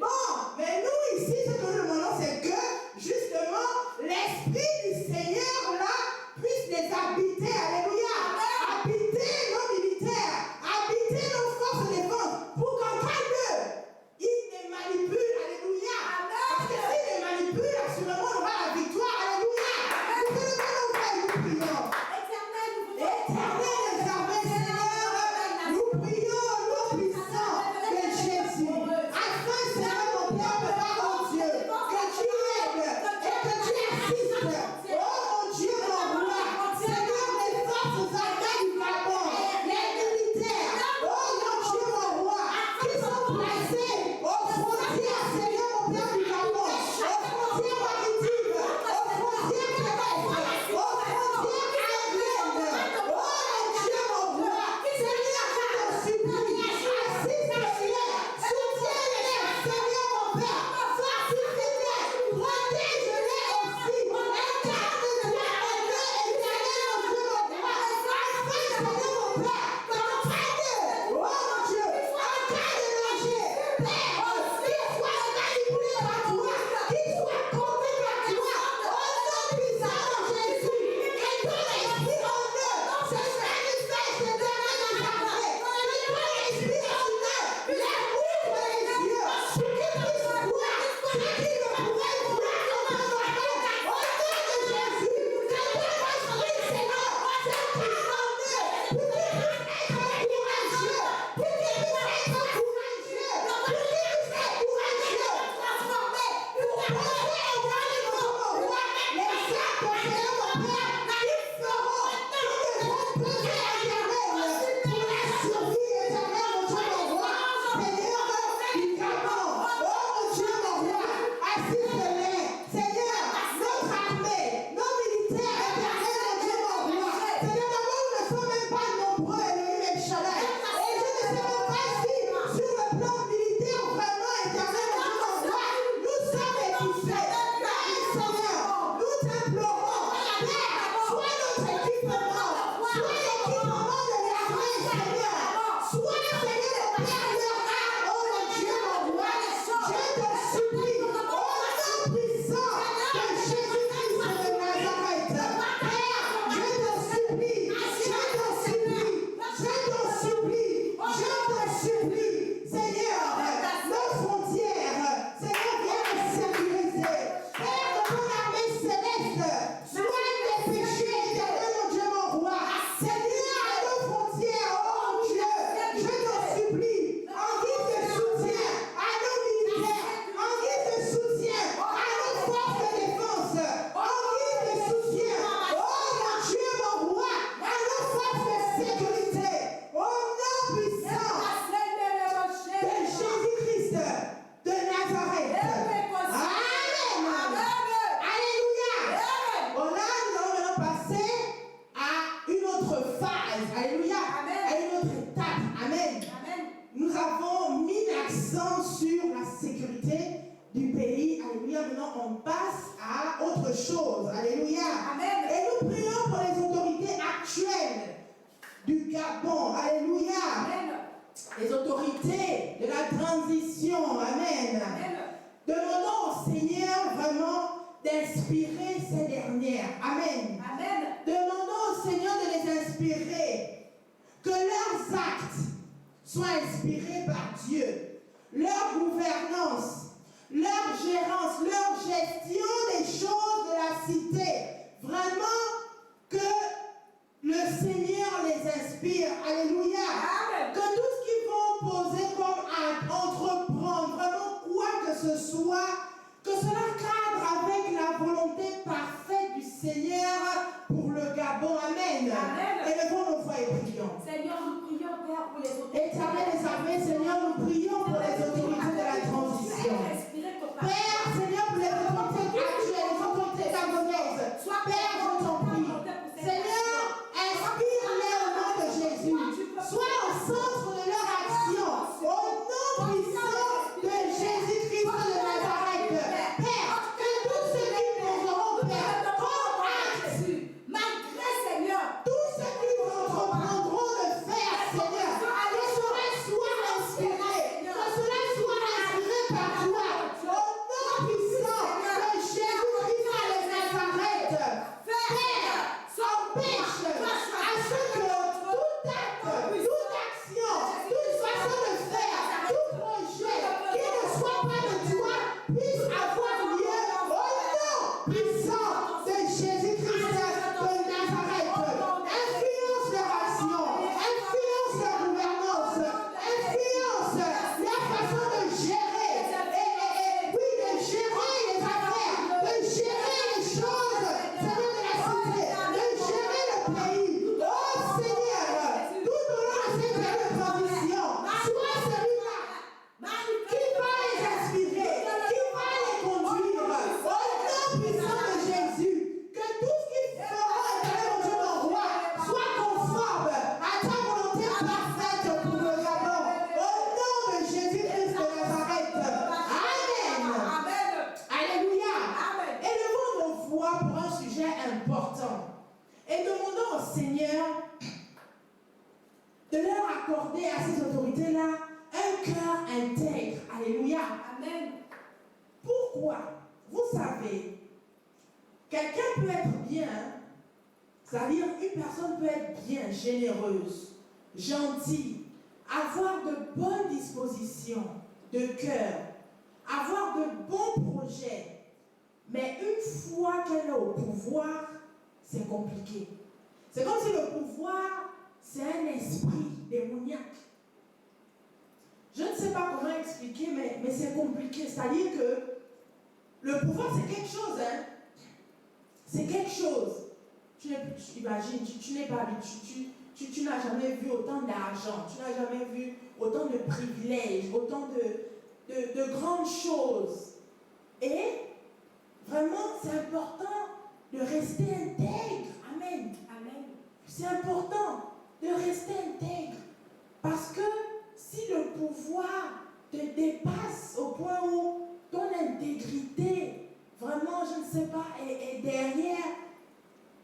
Bon, mais nous ici, ce que nous demandons, c'est que justement, l'Esprit du Seigneur là puisse les habiter. Alléluia. Habiter nos militaires, habiter nos forces de défense, pour qu'en cas d'eux, ils les manipulent. Alléluia. Parce que s'ils les manipulent, assurément, on aura la victoire. Alléluia. Nous devons faire, nous prions. Éternel des armées, Seigneur, nous prions au nom puissant de Jésus. Afin, Seigneur, mon Père, Papa, mon Dieu, que tu aides et que tu assistes. Oh mon Dieu, mon roi, Seigneur, mes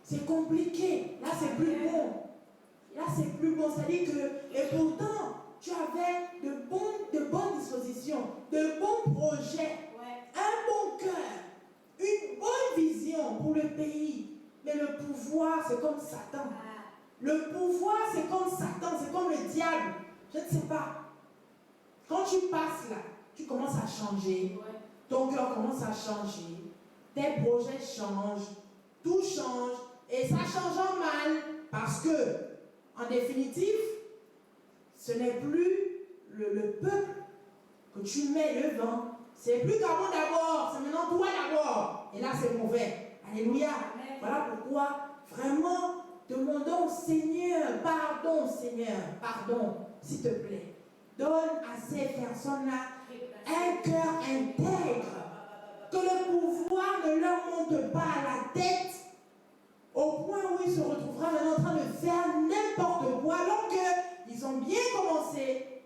c'est compliqué. Là, c'est plus bon. Là, c'est plus bon. C'est-à-dire que, et pourtant, tu avais de bonnes dispositions, de bons projets, un bon cœur, une bonne vision pour le pays. Mais le pouvoir, c'est comme Satan. Le pouvoir, c'est comme Satan, c'est comme le diable. Je ne sais pas. Quand tu passes là, tu commences à changer. Ton cœur commence à changer. Tes projets changent. Tout change. Et ça change en mal. Parce que, en définitive, ce n'est plus le peuple que tu mets devant. C'est plus Gabon d'abord. C'est maintenant toi d'abord. Et là, c'est mauvais. Alléluia. Voilà pourquoi, vraiment, demandons au Seigneur, pardon, s'il te plaît. Donne à ces personnes-là un cœur intègre. Que le pouvoir ne leur monte pas à la tête au point où ils se retrouvera maintenant en train de faire n'importe quoi alors qu'ils ont bien commencé.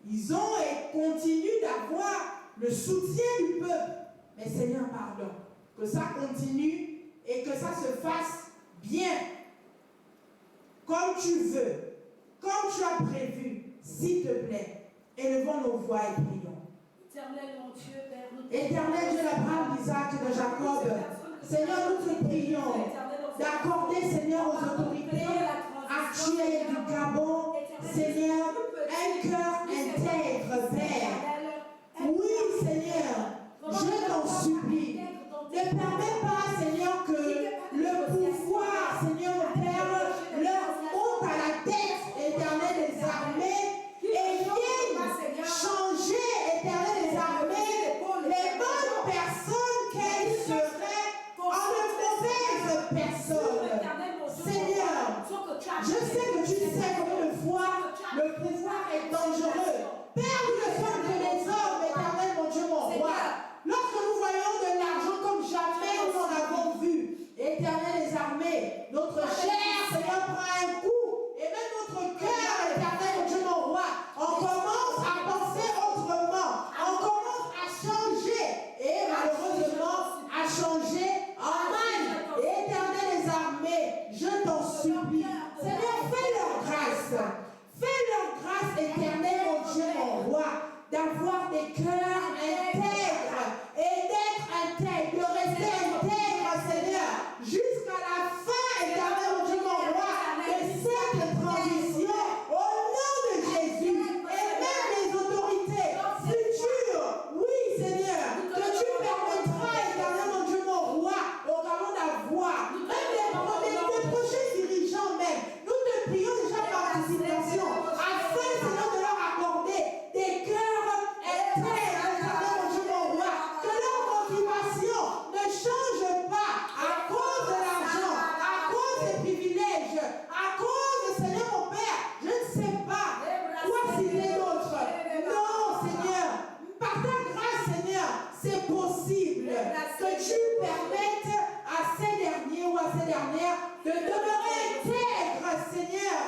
Ils ont et continuent d'avoir le soutien du peuple. Mais Seigneur, pardon. Que ça continue et que ça se fasse bien. Comme tu veux. Comme tu as prévu. S'il te plaît. Élevons nos voix et prions. Éternel mon Dieu, Père, nous Éternel Dieu d'Abraham, d'Isaac et de Jacob, Seigneur, nous te prions d'accorder, Seigneur, aux autorités actuelles du Gabon, Seigneur, un cœur intègre, Père. Oui, Seigneur, je t'en supplie. Ne permets pas, Seigneur, que le pouvoir, Seigneur, mon Père, leur monte à la tête, Éternel des armées, et vienne changer, Éternel des armées, les bonnes personnes qu'elles seraient en de mauvaises personnes. Seigneur, je sais que tu sais combien de fois le pouvoir est dangereux. Père, nous ne sommes que des hommes, Éternel, mon Dieu, mon roi. Lorsque nous voyons de l'argent comme jamais nous en avons vu, Éternel des armées, notre chair, Seigneur, prend un coup, et même notre cœur, Éternel, mon Dieu, mon roi, on commence à penser autrement, on commence à changer, et malheureusement, à changer en mal. Éternel des armées, je t'en supplie, Seigneur, fais leur grâce, éternelle, mon Dieu, mon roi, d'avoir des cœurs intègres et d'être intègres, de rester intègres, Seigneur, jusqu'à la fin, éternel, mon Dieu, mon roi, de cette transition, au nom de Jésus, et même les autorités futures, oui, Seigneur, que tu permettras, éternel, mon Dieu, mon roi, au Gabon d'avoir, même les prochains dirigeants même, nous te prions déjà par anticipation, afin, Seigneur, de leur accorder des cœurs intègres, éternel, mon Dieu, mon roi, que leur motivation ne change pas à cause de l'argent, à cause des privilèges, à cause, Seigneur, mon Père, je ne sais pas quoi citer d'autre. Non, Seigneur, par ta grâce, Seigneur, c'est possible que tu permettes à ces derniers ou à ces dernières de demeurer intègres, Seigneur.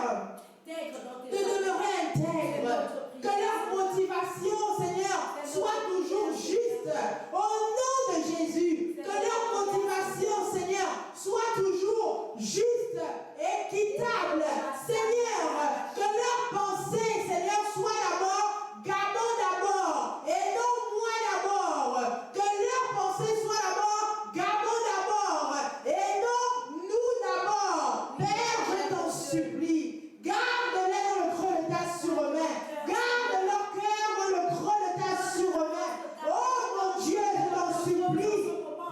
De demeurer intègres. Que leur motivation, Seigneur, soit toujours juste. Au nom de Jésus. Que leur motivation, Seigneur, soit toujours juste, équitable. Seigneur, que leur pensée, Seigneur, soit d'abord Gabon d'abord et non moi d'abord. Que leur pensée soit d'abord Gabon d'abord et non nous d'abord. Père, je t'en supplie, garde-les dans le creux de ta surmain. Garde leur cœur dans le creux de ta surmain. Oh mon Dieu, je t'en supplie.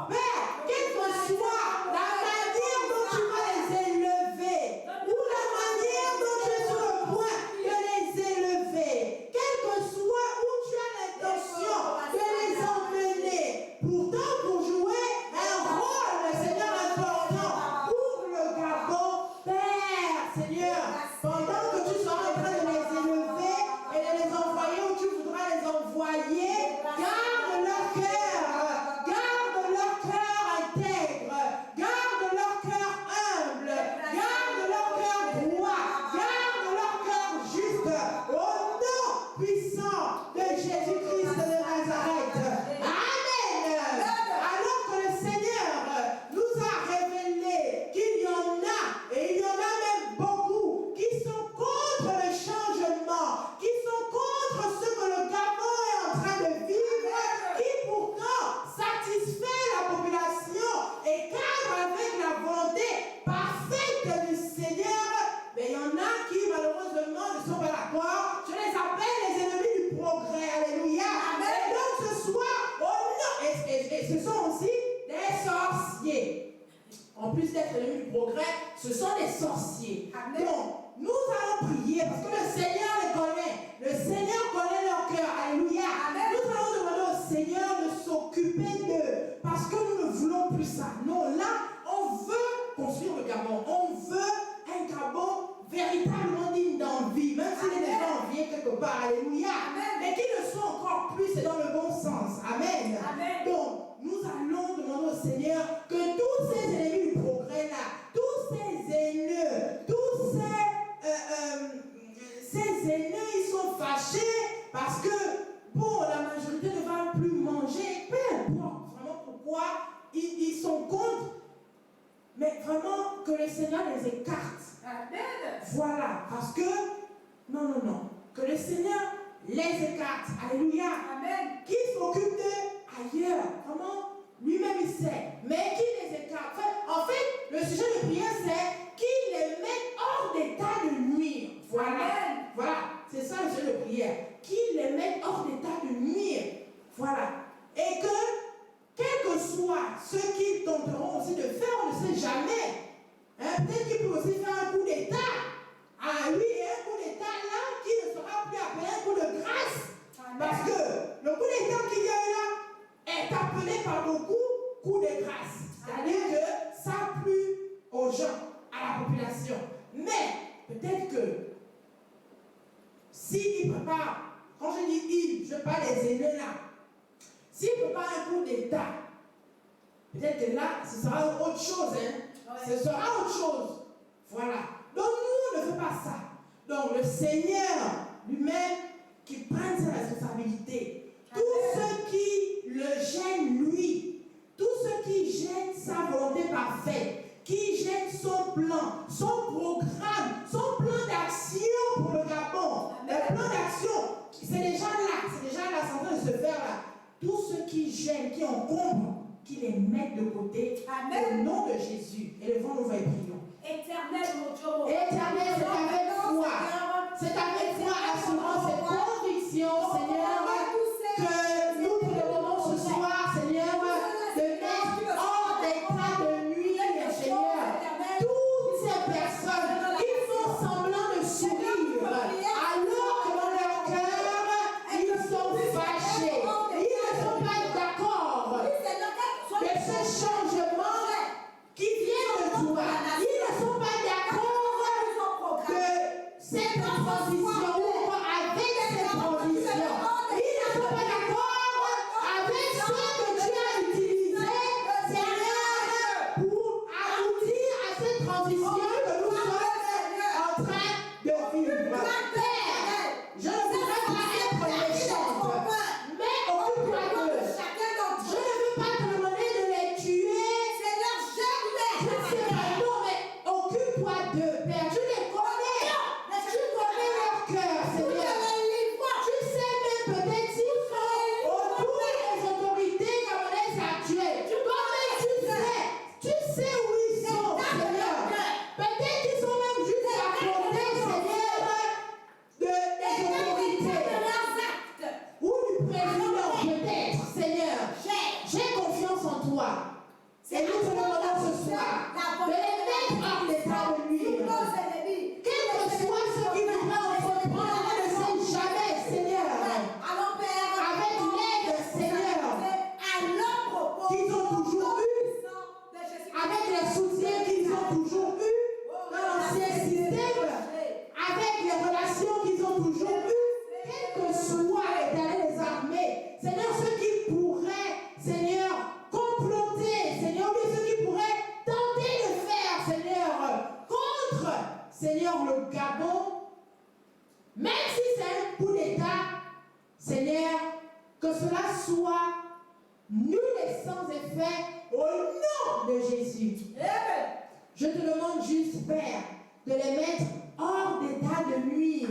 Père, quelle que soit la manière dont tu vas les élever, ou la manière dont tu es sur le point de les élever, quel que soit où tu as l'intention de les emmener, pourtant pour jouer un rôle, Seigneur, important pour le Gabon, Père, Seigneur, pendant que tu seras en train de les élever et de les envoyer où tu voudras les envoyer, garde leur cœur intègre, garde leur cœur humble, garde leur cœur droit, garde leur cœur juste, au nom puissant de Jésus-Christ de Nazareth. Amen. Alors que le Seigneur nous a révélé qu'il y en conduite du Seigneur, mais il y en a qui malheureusement ne sont pas d'accord. Je les appelle les ennemis du progrès. Alléluia. Amen. Et donc ce soir, oh non, et ce sont aussi des sorciers. En plus d'être ennemis du progrès, ce sont des sorciers. Amen. Donc, nous allons prier parce que le Seigneur les connaît. Le Seigneur connaît leur cœur. Alléluia. Amen. Nous allons demander au Seigneur de s'occuper d'eux parce que nous ne voulons plus ça. Non, là, on veut construire le Gabon. On veut un Gabon véritablement digne d'envie, même s'il est déjà envié quelque part. Alléluia. Amen. Mais qui le soit encore plus, c'est dans le bon sens. Amen. Amen. Donc, nous allons demander au Seigneur que tous ces ennemis du progrès là, tous ces haineux, tous ces haineux, ils sont fâchés parce que, bon, la majorité ne va plus manger, peu importe vraiment pourquoi ils sont contre, mais vraiment que le Seigneur les écarte. Amen. Voilà, parce que, non, que le Seigneur les écarte. Alléluia. Amen. Qu'il s'occupe d'eux ailleurs. Vraiment, lui-même il sait. Mais qui les écarte. En fait, le sujet de prière, c'est qu'il les mette hors d'état de nuire. Voilà. Amen. Voilà, c'est ça le sujet de prière. Qu'il les mette hors d'état de nuire. Voilà. Et que, quel que soit ce qu'ils tenteront aussi de faire, on ne sait jamais. Peut-être qu'il peut aussi faire un coup d'état. Ah oui, et un coup d'état là qui ne sera plus appelé un coup de grâce. Amen. Parce que le coup d'état qu'il y a eu là est appelé par beaucoup coup de grâce. C'est-à-dire que ça plut aux gens, à la population. Mais peut-être que s'il prépare, quand je dis il, je parle des aînés là, s'il prépare un coup d'état, peut-être que là, ce sera autre chose. Ce sera autre chose. Voilà. Donc nous, on ne fait pas ça. Donc le Seigneur lui-même qui prenne ses responsabilités. Tous ceux qui le gênent lui, tous ceux qui gênent sa volonté parfaite, qui gênent son plan, son programme, son plan d'action pour le Gabon. Le plan d'action, c'est déjà là, c'est en train de se faire là. Tous ceux qui gênent, qui encombrent, qui les mettent de côté. Amen. Au nom de Jésus. Élevons-nous et prions. Éternel, mon Dieu. Éternel, c'est avec foi. C'est avec foi, assurance et conviction, Seigneur, que nous te demandons ce soir, Seigneur, de mettre hors d'état de nuire, Seigneur, toutes ces personnes qui font semblant de sourire, alors que dans leur cœur, ils sont fâchés. Ils ne sont pas d'accord de ce changement qui vient de toi. Ils ne sont pas d'accord de cette transition ou avec cette transition. Ils ne sont pas d'accord avec ce que tu as utilisé, Seigneur, pour aboutir à cette transition que nous sommes en train de vivre. Père, je ne voudrais pas être méchante, mais occupe-toi d'eux. Je ne veux pas te demander de les tuer. Je ne sais pas, non, mais occupe-toi d'eux, Père. Je les connais. Tu connais leur cœur, Seigneur. Tu sais même peut-être s'ils sont autour des autorités camerounaises actuelles. Tu sais où ils sont, Seigneur. Peut-être qu'ils sont même juste à côté, Seigneur, des autorités. Ou du président, peut-être, Seigneur. J'ai confiance en toi. Et nous te demandons ce soir de les mettre hors d'état de nuire. Quel que soit ce qui voudraient entreprendre, on ne sait jamais, Seigneur. Avec l'aide, Seigneur, qu'ils ont toujours eu, avec les soutiens qu'ils ont toujours eu dans l'ancien système, avec les relations qu'ils ont toujours eues, quel que soit étaler les armées, Seigneur, ceux qui pourraient, Seigneur, comploter, Seigneur, ou ceux qui pourraient tenter de faire, Seigneur, contre, Seigneur, le Gabon, même si c'est un coup d'État, Seigneur, que cela soit nul et sans effet au nom de Jésus. Je te demande juste, Père, de les mettre hors d'état de nuire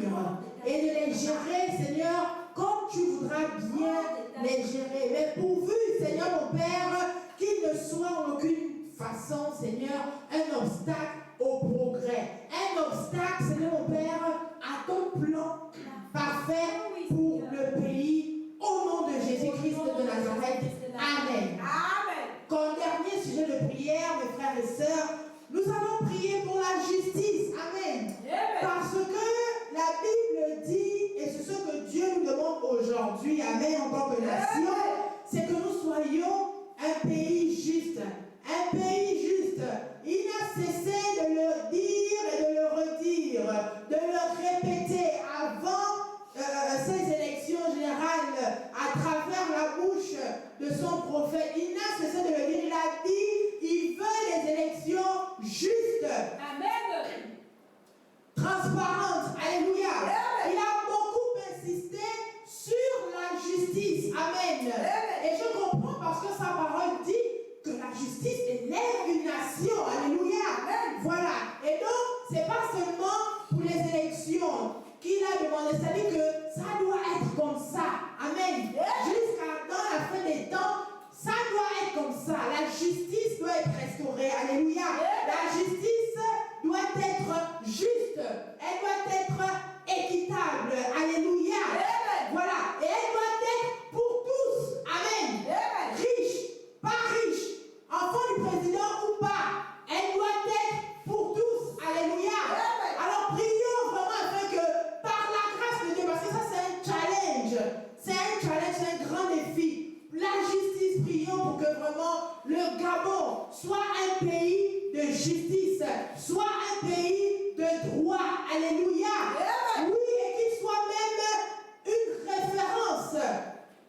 et de les gérer, Seigneur, comme tu voudras bien les gérer. Mais pourvu, Seigneur, mon Père, qu'il ne soit en aucune façon, Seigneur, un obstacle au progrès Amen, en tant que nation, c'est que nous soyons un pays juste. Un pays juste. Il n'a cessé de le dire et de le redire, de le répéter avant ces élections générales à travers la bouche de son prophète. Il n'a cessé de le dire. Il a dit, il veut des élections justes. Amen. Transparentes. Alléluia. Amen. Il a beaucoup insisté sur la justice. Amen. Amen. Et je comprends parce que sa parole dit que la justice élève une nation. Alléluia. Amen. Voilà. Et donc, c'est pas seulement pour les élections qu'il a demandé. C'est-à-dire que ça doit être comme ça. Amen. Jusqu'à dans la fin des temps, ça doit être comme ça. La justice doit être restaurée. Alléluia. La justice doit être juste. Elle doit être équitable. Alléluia. Voilà. Et elle doit être pour tous. Amen. Riche, pas riche, enfant du président ou pas. Elle doit être pour tous. Alléluia. Alors prions vraiment afin que par la grâce de Dieu, parce que ça c'est un challenge. C'est un challenge, c'est un grand défi. La justice, prions pour que vraiment le Gabon soit un pays de justice, soit un pays de droit. Alléluia. Oui, et qu'il soit même une référence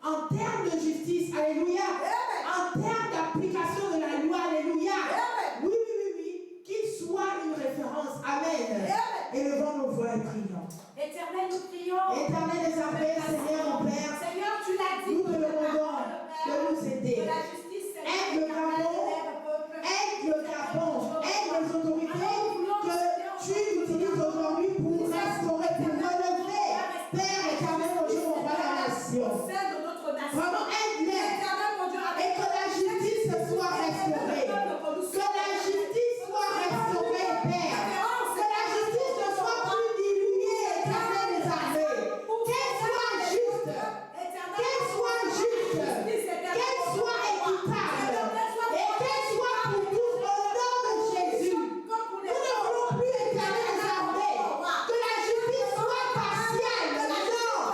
en termes de justice. Alléluia. En termes d'application de la loi. Alléluia. Oui, oui, oui, oui. Qu'il soit une référence. Amen. Élevons nos voix et prions. Éternel, nous prions. Éternel des armées, Seigneur mon Père, Seigneur, tu l'as dit. nous te demandons de nous aider. Que la justice, Aide le Gabon, aide le Gabon, aide les autorités que tu utilises aujourd'hui pour restaurer, pour relever, Père éternel, mon Dieu, mon roi, la nation. Au sein de notre nation. Vraiment, aide-les Éternel, mon Dieu, et que la justice soit restaurée. Que la justice soit restaurée, Père. Que la justice ne soit plus diluée, éternel des armées. Qu'elle soit juste. Qu'elle soit juste. Qu'elle soit équitable. Et qu'elle soit pour tous au nom de Jésus. Nous ne voulons plus, éternel des armées, que la justice soit partielle. Non.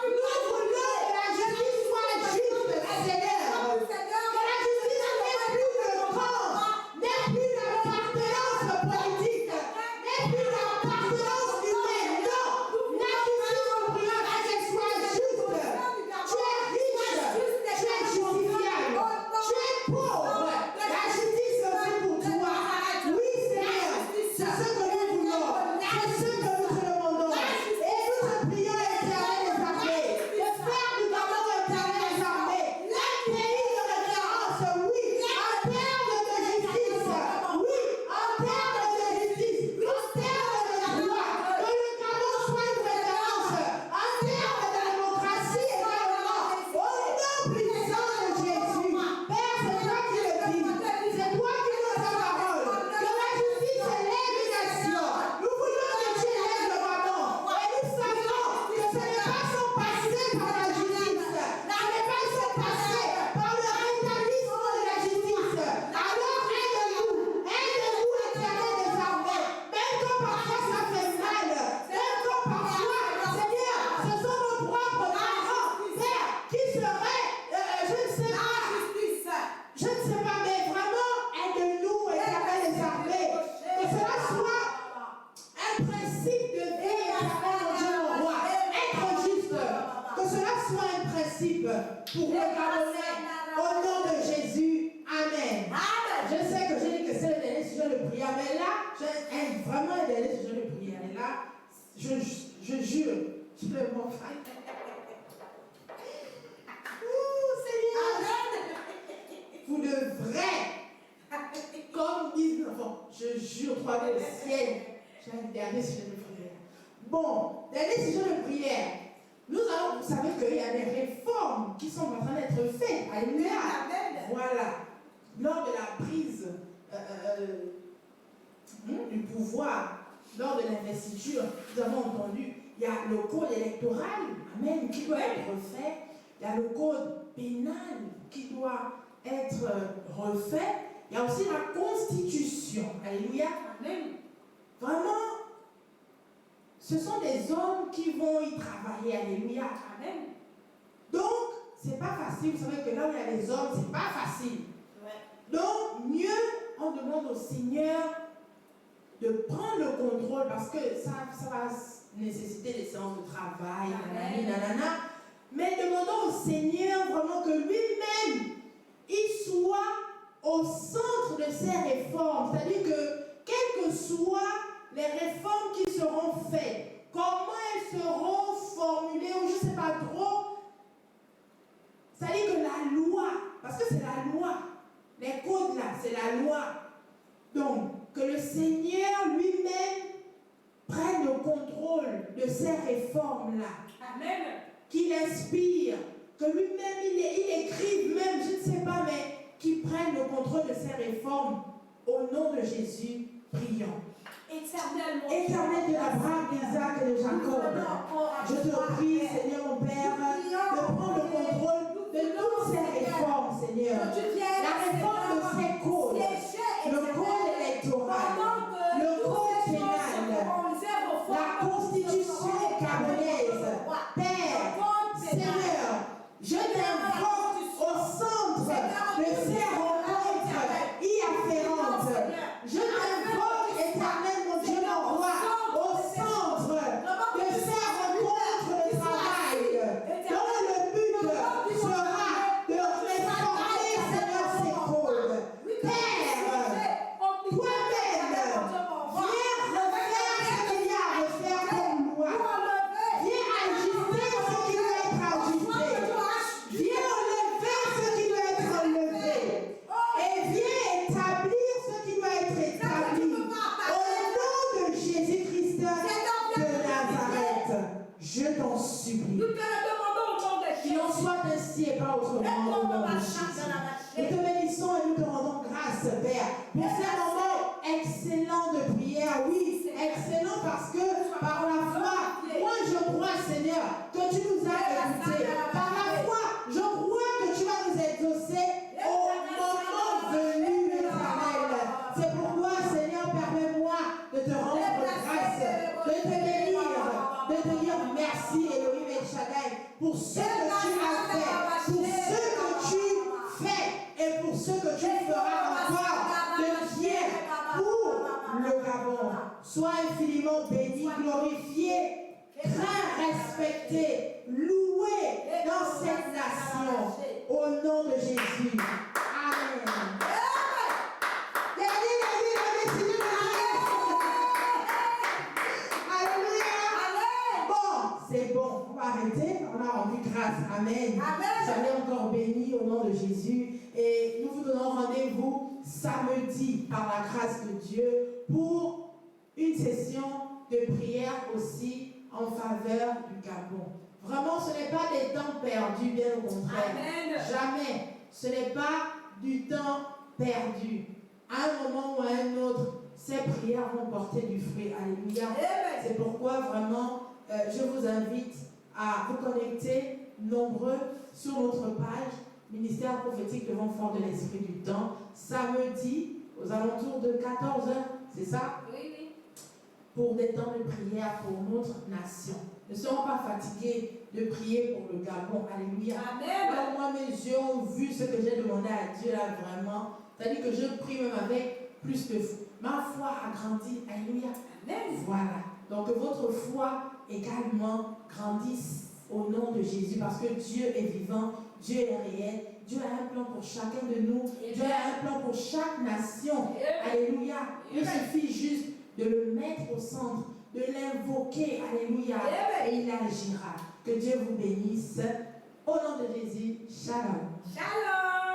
Nous voulons que la justice soit juste, Seigneur. Que la justice n'ait plus de camp, n'ait plus d'appartenance politique, n'ait plus d'appartenance humaine. Non. La justice, nous prions qu'elle soit juste. Tu es riche, tu es justifiable, tu es pauvre. La justice est aussi pour toi. Oui, Seigneur, c'est ce que nous voulons, c'est ce que nous te demandons. Et nous te prions, éternel des armées, de faire du Gabon, éternel des armées, un pays de référence, oui, en termes de justice, oui, en termes de justice, en termes de droit, que le Gabon soit une référence, en termes de démocratie également, au nom puissant de Jésus. Père, c'est toi qui le dis, c'est toi qui donnes ta parole, que la justice élève une nation. Nous voulons que tu élèves le Gabon, et nous savons que ce n'est pas son passé par la justice, ce n'est pas son passé par le rétablissement de la justice. Alors aide-nous, éternel des armées, même quand parfois ça fait mal, même quand parfois, Seigneur, ce sont nos propres parents, Père, qui seraient, je ne sais pas, mais vraiment, aide-nous, éternel des armées, que cela soit un principe de vie, éternel, mon Dieu, mon roi, être juste, que cela soit un principe pour le Gabonais, au nom de Jésus, Amen. Je sais que j'ai dit que c'est le dernier sujet de prière, mais là, j'ai vraiment un dernier sujet de prière, et là, je jure, je vais m'en faire. Seigneur, vous devrez, comme disent nos enfants, je jure, toi le ciel, j'ai un dernier sujet de prière. Bon, dernier sujet de prière. Nous allons, vous savez qu'il y a des réformes qui sont en train d'être faites. Alléluia. Voilà. Lors de la prise du pouvoir, lors de l'investiture, nous avons entendu, il y a le code électoral, amen, qui doit être refait. Il y a le code pénal qui doit être refait. Il y a aussi la constitution. Alléluia. Amen. Vraiment, ce sont des hommes qui vont y travailler. Alléluia. Amen. Donc, c'est pas facile. Vous savez que là où il y a les hommes, c'est pas facile. Ouais. Donc, mieux, on demande au Seigneur de prendre le contrôle parce que ça va nécessiter des séances de travail, nanana. Mais demandons au Seigneur vraiment que lui-même, il soit au centre de ces réformes. C'est-à-dire que, quelles que soient les réformes qui seront faites, comment elles seront formulées, ou je ne sais pas trop, c'est-à-dire que la loi, parce que c'est la loi, les codes là, c'est la loi. Donc, que le Seigneur lui-même prenne le contrôle de ces réformes-là. Amen. Qu'il inspire, que lui-même, il écrive même, je ne sais pas, mais qu'il prenne le contrôle de ces réformes. Au nom de Jésus, prions. Éternel de l'Abraham, d'Isaac et de Jacob, je te prie, Seigneur mon Père, de prendre le contrôle de toutes ces réformes, Seigneur. La réforme de ces codes, le code électoral, le code pénal, la constitution gabonaise. Père, Seigneur, je t'invoque au centre de ces rencontres y afférentes. Je t'invoque, éternel mon Dieu, mon roi, au centre de ces rencontres de travail, dont le but sera de réformer, Seigneur, ces codes. Père, toi-même, viens refaire ce qu'il y a à refaire comme loi. Viens ajuster ce qui doit être ajusté. Viens enlever ce qui doit être enlevé. Et viens établir ce qui doit être établi. Au nom de Jésus-Christ de Nazareth, je t'en supplie. Nous te le demandons au nom de Qu'il en Jésus. soit ainsi et pas autrement au nom de Jésus. Nous te bénissons et nous te rendons grâce, Père, pour ces moments excellents de prière. Oui, excellents parce que par la foi, moi je crois, Seigneur, que tu nous as écoutés. Par la foi, je crois que tu vas nous exaucer au moment venu, éternel. C'est pourquoi, Seigneur, permets-moi de te rendre grâce, de te bénir, de te dire merci, Elohim El Shaddai, pour ce que tu as fait, pour ce que tu fais et pour ce que tu feras encore de bien pour le Gabon. Sois infiniment béni, glorifié, très respecté, loué dans cette nation. Au nom de Jésus. Amen. Alléluia. Bon, c'est bon. On va arrêter. On a rendu grâce. Amen. Soyez encore bénis au nom de Jésus. Et nous vous donnons rendez-vous samedi par la grâce de Dieu pour une session de prière aussi en faveur du Gabon. Vraiment, ce n'est pas des temps perdus, bien au contraire. Amen. Jamais. Ce n'est pas du temps perdu. À un moment ou à un autre, ces prières vont porter du fruit. Alléluia. C'est pourquoi vraiment, je vous invite à vous connecter nombreux sur notre page Ministère prophétique devant fort de l'Esprit du temps, samedi aux alentours de 14h, c'est ça? Oui. Pour des temps de prière pour notre nation. Ne serons pas fatigués de prier pour le Gabon. Alléluia. Amen. Alors, moi, mes yeux ont vu ce que j'ai demandé à Dieu là vraiment. C'est-à-dire que je prie même avec plus de foi. Ma foi a grandi. Alléluia. Amen. Voilà. Donc que votre foi également grandisse au nom de Jésus parce que Dieu est vivant, Dieu est réel, Dieu a un plan pour chacun de nous, Dieu a un plan pour chaque nation. Alléluia. Il suffit juste de le mettre au centre, de l'invoquer. Alléluia. Et il agira. Que Dieu vous bénisse. Au nom de Jésus, shalom. Shalom.